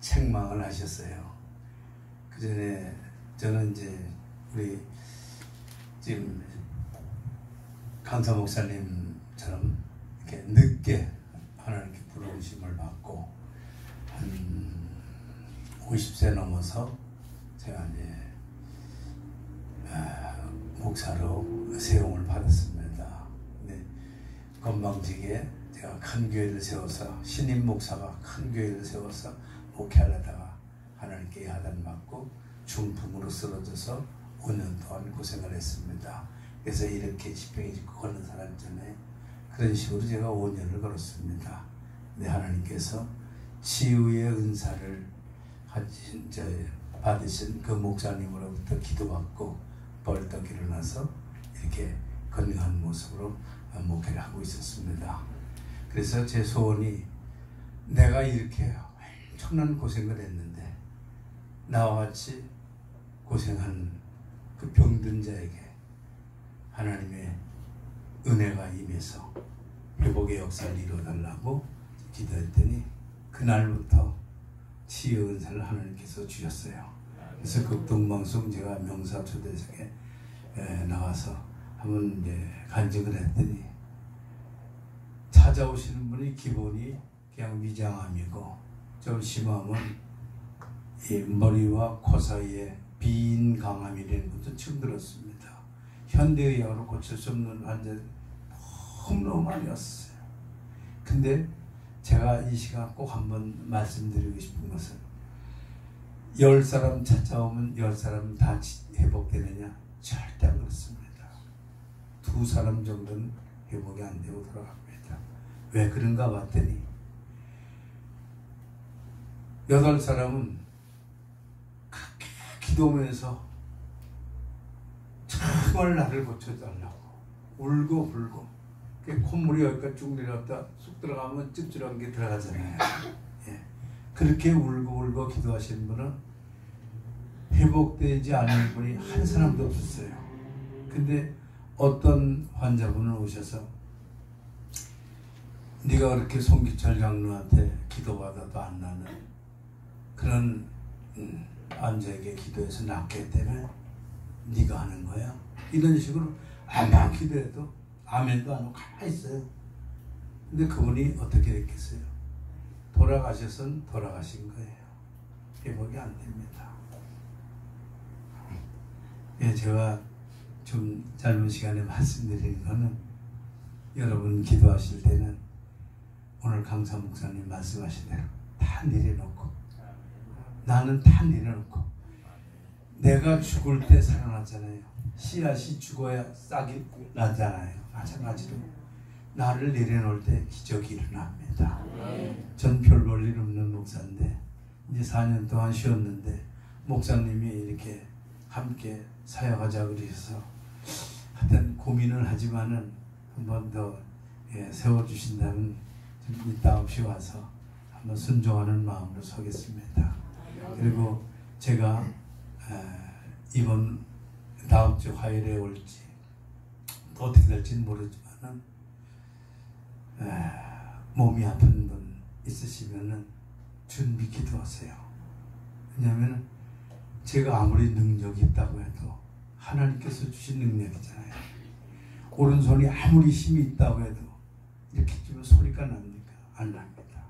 E: 책망을 하셨어요. 그 전에 저는 이제 우리 지금 강사 목사님처럼 이렇게 늦게 하나님께 부르심을 받고 한 50세 넘어서 제가 이제 목사로 세움을 받았습니다. 근데 건방지게 제가 큰 교회를 세워서 신임 목사가 큰 교회를 세워서 목회하려다가 하나님께 야단맞고 중풍으로 쓰러져서 5년 동안 고생을 했습니다. 그래서 이렇게 지평이 짓고 걷는 사람 전에 그런 식으로 제가 5년을 걸었습니다. 근데 하나님께서 치유의 은사를 받으신 그 목사님으로부터 기도받고 벌떡 일어나서 이렇게 건강한 모습으로 목회를 하고 있었습니다. 그래서 제 소원이 내가 이렇게 엄청난 고생을 했는데 나와 같이 고생한 그 병든 자에게 하나님의 은혜가 임해서 회복의 역사를 이루어달라고 기도했더니 그날부터 치유 은사를 하나님께서 주셨어요. 그래서 극동방송 제가 명사 초대석에 나와서 한번 이제 간증을 했더니 찾아오시는 분이 기본이 그냥 위장암이고 좀 심하면 이 머리와 코 사이에 비인 강암이라는 것도 처음 들었습니다. 현대의학으로 고칠 수 없는 환자들이 너무 많이 왔어요. 근데 제가 이 시간 꼭 한번 말씀드리고 싶은 것은 10사람 찾아오면 10사람 다 회복되느냐? 절대 안 그렇습니다. 2사람 정도는 회복이 안 되고 돌아갑니다. 왜 그런가 봤더니 8사람은 그렇게 기도하면서 정말 나를 고쳐달라고 울고 불고 콧물이 여기까지 쭉 내려왔다 쑥 들어가면 찝찝한 게 들어가잖아요. 예. 그렇게 울고 기도하시는 분은 회복되지 않은 분이 한 사람도 없었어요. 근데 어떤 환자분은 오셔서 네가 그렇게 송기철 장로한테 기도받아도 안 나는 그런 안재에게 기도해서 낫기 때문에 네가 하는 거야. 이런 식으로 아무리 기도해도 아멘도 안 하고 가만히 있어요. 근데 그분이 어떻게 됐겠어요? 돌아가셔선 돌아가신 거예요. 회복이 안 됩니다. 예, 제가 좀 짧은 시간에 말씀드리는 거는 여러분 기도하실 때는 오늘 강사 목사님 말씀하신 대로 다 내려놓고 나는 다 내려놓고 내가 죽을 때 살아났잖아요. 씨앗이 죽어야 싹이 나잖아요. 마찬가지로 나를 내려놓을 때 기적이 일어납니다. 전 별 볼 일 없는 목사인데 이제 4년 동안 쉬었는데 목사님이 이렇게 함께 사역하자 그러셔서 하여튼 고민을 하지만은 한 번 더 세워주신다면 좀 이따 없이 와서 한번 순종하는 마음으로 서겠습니다. 그리고 제가 이번 다음 주 화요일에 올지 또 어떻게 될지는 모르지만은 몸이 아픈 분 있으시면은 준비 기도하세요. 왜냐하면 제가 아무리 능력이 있다고 해도 하나님께서 주신 능력이잖아요. 오른손이 아무리 힘이 있다고 해도 이렇게 주면 소리가 납니까? 안 납니다.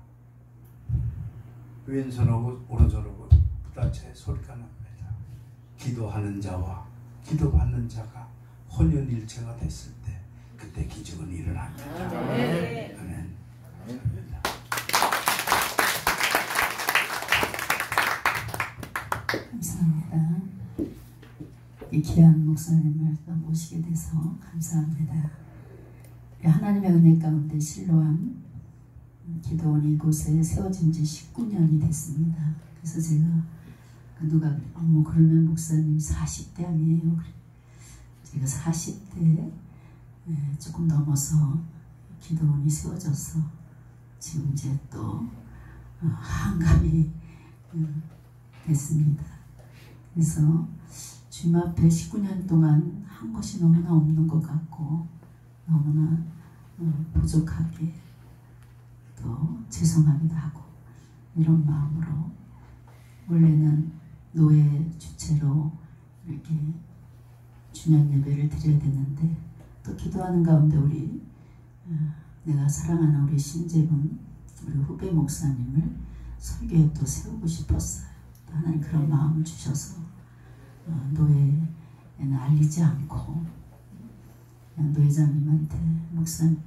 E: 왼손하고 오른손하고 부딪혀야 소리가 납니다. 기도하는 자와 기도받는 자가 혼연일체가 됐을 때 그때 기적은 일어납니다. 아멘.
B: 감사합니다. 이 귀한 목사님을 또 모시게 돼서 감사합니다. 하나님의 은혜 가운데 실로암 기도원이 이곳에 세워진 지 19년이 됐습니다. 그래서 제가 누가 그러면 목사님 40대 아니에요? 제가 40대 조금 넘어서 기도원이 세워져서 지금 이제 또 한갑이 됐습니다. 그래서 주님 앞에 19년 동안 한 것이 너무나 없는 것 같고 너무나 부족하게 또 죄송하기도 하고 이런 마음으로 원래는 노예 주체로 이렇게 주년 예배를 드려야 되는데 또 기도하는 가운데 우리 내가 사랑하는 우리 신재분 우리 후배 목사님을 설교에 또 세우고 싶었어요. 또 하나님 그런 마음을 주셔서 노예에는 알리지 않고 그냥 노예장님한테 목사님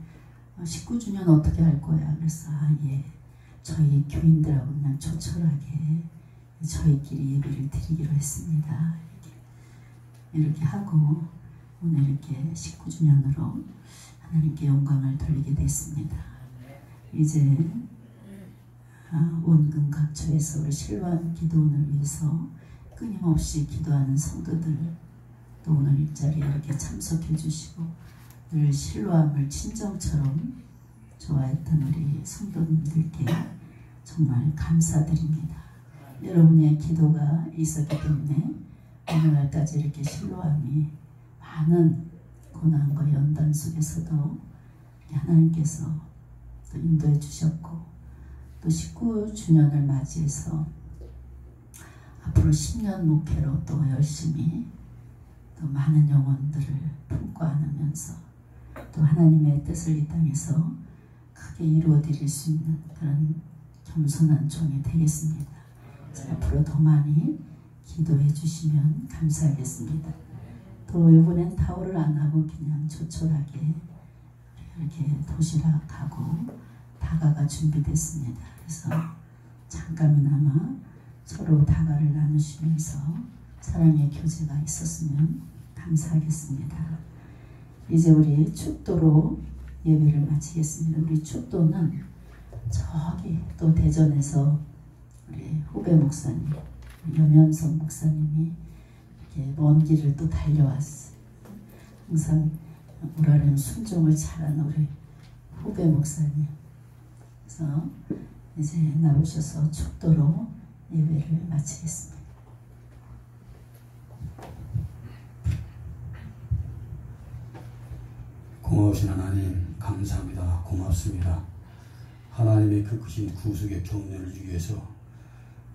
B: 19주년 어떻게 할 거야? 그래서 예 저희 교인들하고 그냥 조촐하게 저희끼리 예배를 드리기로 했습니다. 이렇게 하고 오늘 이렇게 19주년으로 하나님께 영광을 돌리게 됐습니다. 이제 원근 각처에서 우리 실로암 기도원을 위해서 끊임없이 기도하는 성도들 또 오늘 일자리에 이렇게 참석해 주시고 늘 실로암을 친정처럼 좋아했던 우리 성도님들께 정말 감사드립니다. 여러분의 기도가 있었기 때문에 오늘날까지 이렇게 실로암이 많은 고난과 연단 속에서도 하나님께서 또 인도해 주셨고 또 19주년을 맞이해서 앞으로 10년 목회로 또 열심히 또 많은 영혼들을 품고 안으면서 또 하나님의 뜻을 이 땅에서 크게 이루어드릴 수 있는 그런 겸손한 종이 되겠습니다. 앞으로 더 많이 기도해 주시면 감사하겠습니다. 또 이번엔 타오를 안 하고 그냥 조촐하게 이렇게 도시락하고 다가가 준비됐습니다. 그래서 잠깐이나마 서로 다가를 나누시면서 사랑의 교제가 있었으면 감사하겠습니다. 이제 우리 축도로 예배를 마치겠습니다. 우리 축도는 저기 또 대전에서 우리 후배 목사님 염현석 목사님이 이렇게 먼 길을 또 달려왔어요. 항상 우라는 순종을 잘하는 우리 후배 목사님. 그래서 이제 나오셔서 축도로 예배를 마치겠습니다.
F: 고마우신 하나님 감사합니다. 고맙습니다. 하나님의 그 크신 구속의 경륜을 주기 위해서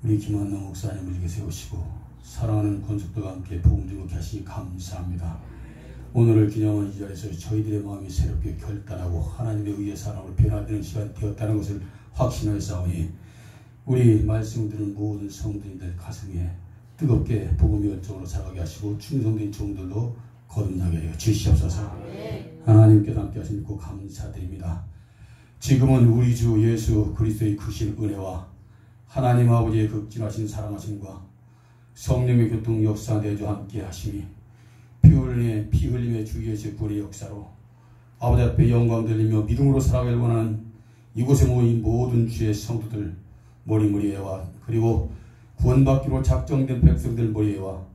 F: 우리 김한나 목사님을 이렇게 세우시고 사랑하는 권속들과 함께 복음 증거케 하시니 감사합니다. 오늘을 기념하는 이 자리에서 저희들의 마음이 새롭게 결단하고 하나님의 의의 사랑으로 변화되는 시간이 되었다는 것을 확신하여 싸우니 우리 말씀을 듣는 모든 성도님들 가슴에 뜨겁게 복음의 열정으로 자라게 하시고 충성된 종들도 거듭나게 하여 주시옵소서. 하나님께서 함께 하시니 꼭 감사드립니다. 지금은 우리 주 예수 그리스도의 크신 은혜와 하나님 아버지의 극진하신 사랑하심과 성령의 교통 역사 내주 함께 하시니 피 흘림의 주 예수의 구원의 역사로 아버지 앞에 영광 돌리며 믿음으로 살아가길 원하는 이곳에 모인 모든 주의 성도들 머리머리에와 그리고 구원받기로 작정된 백성들 머리에와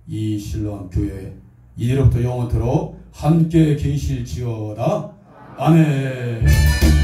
F: 이 신령한 교회 이제로부터 영원토록 함께 계실지어다. 아멘.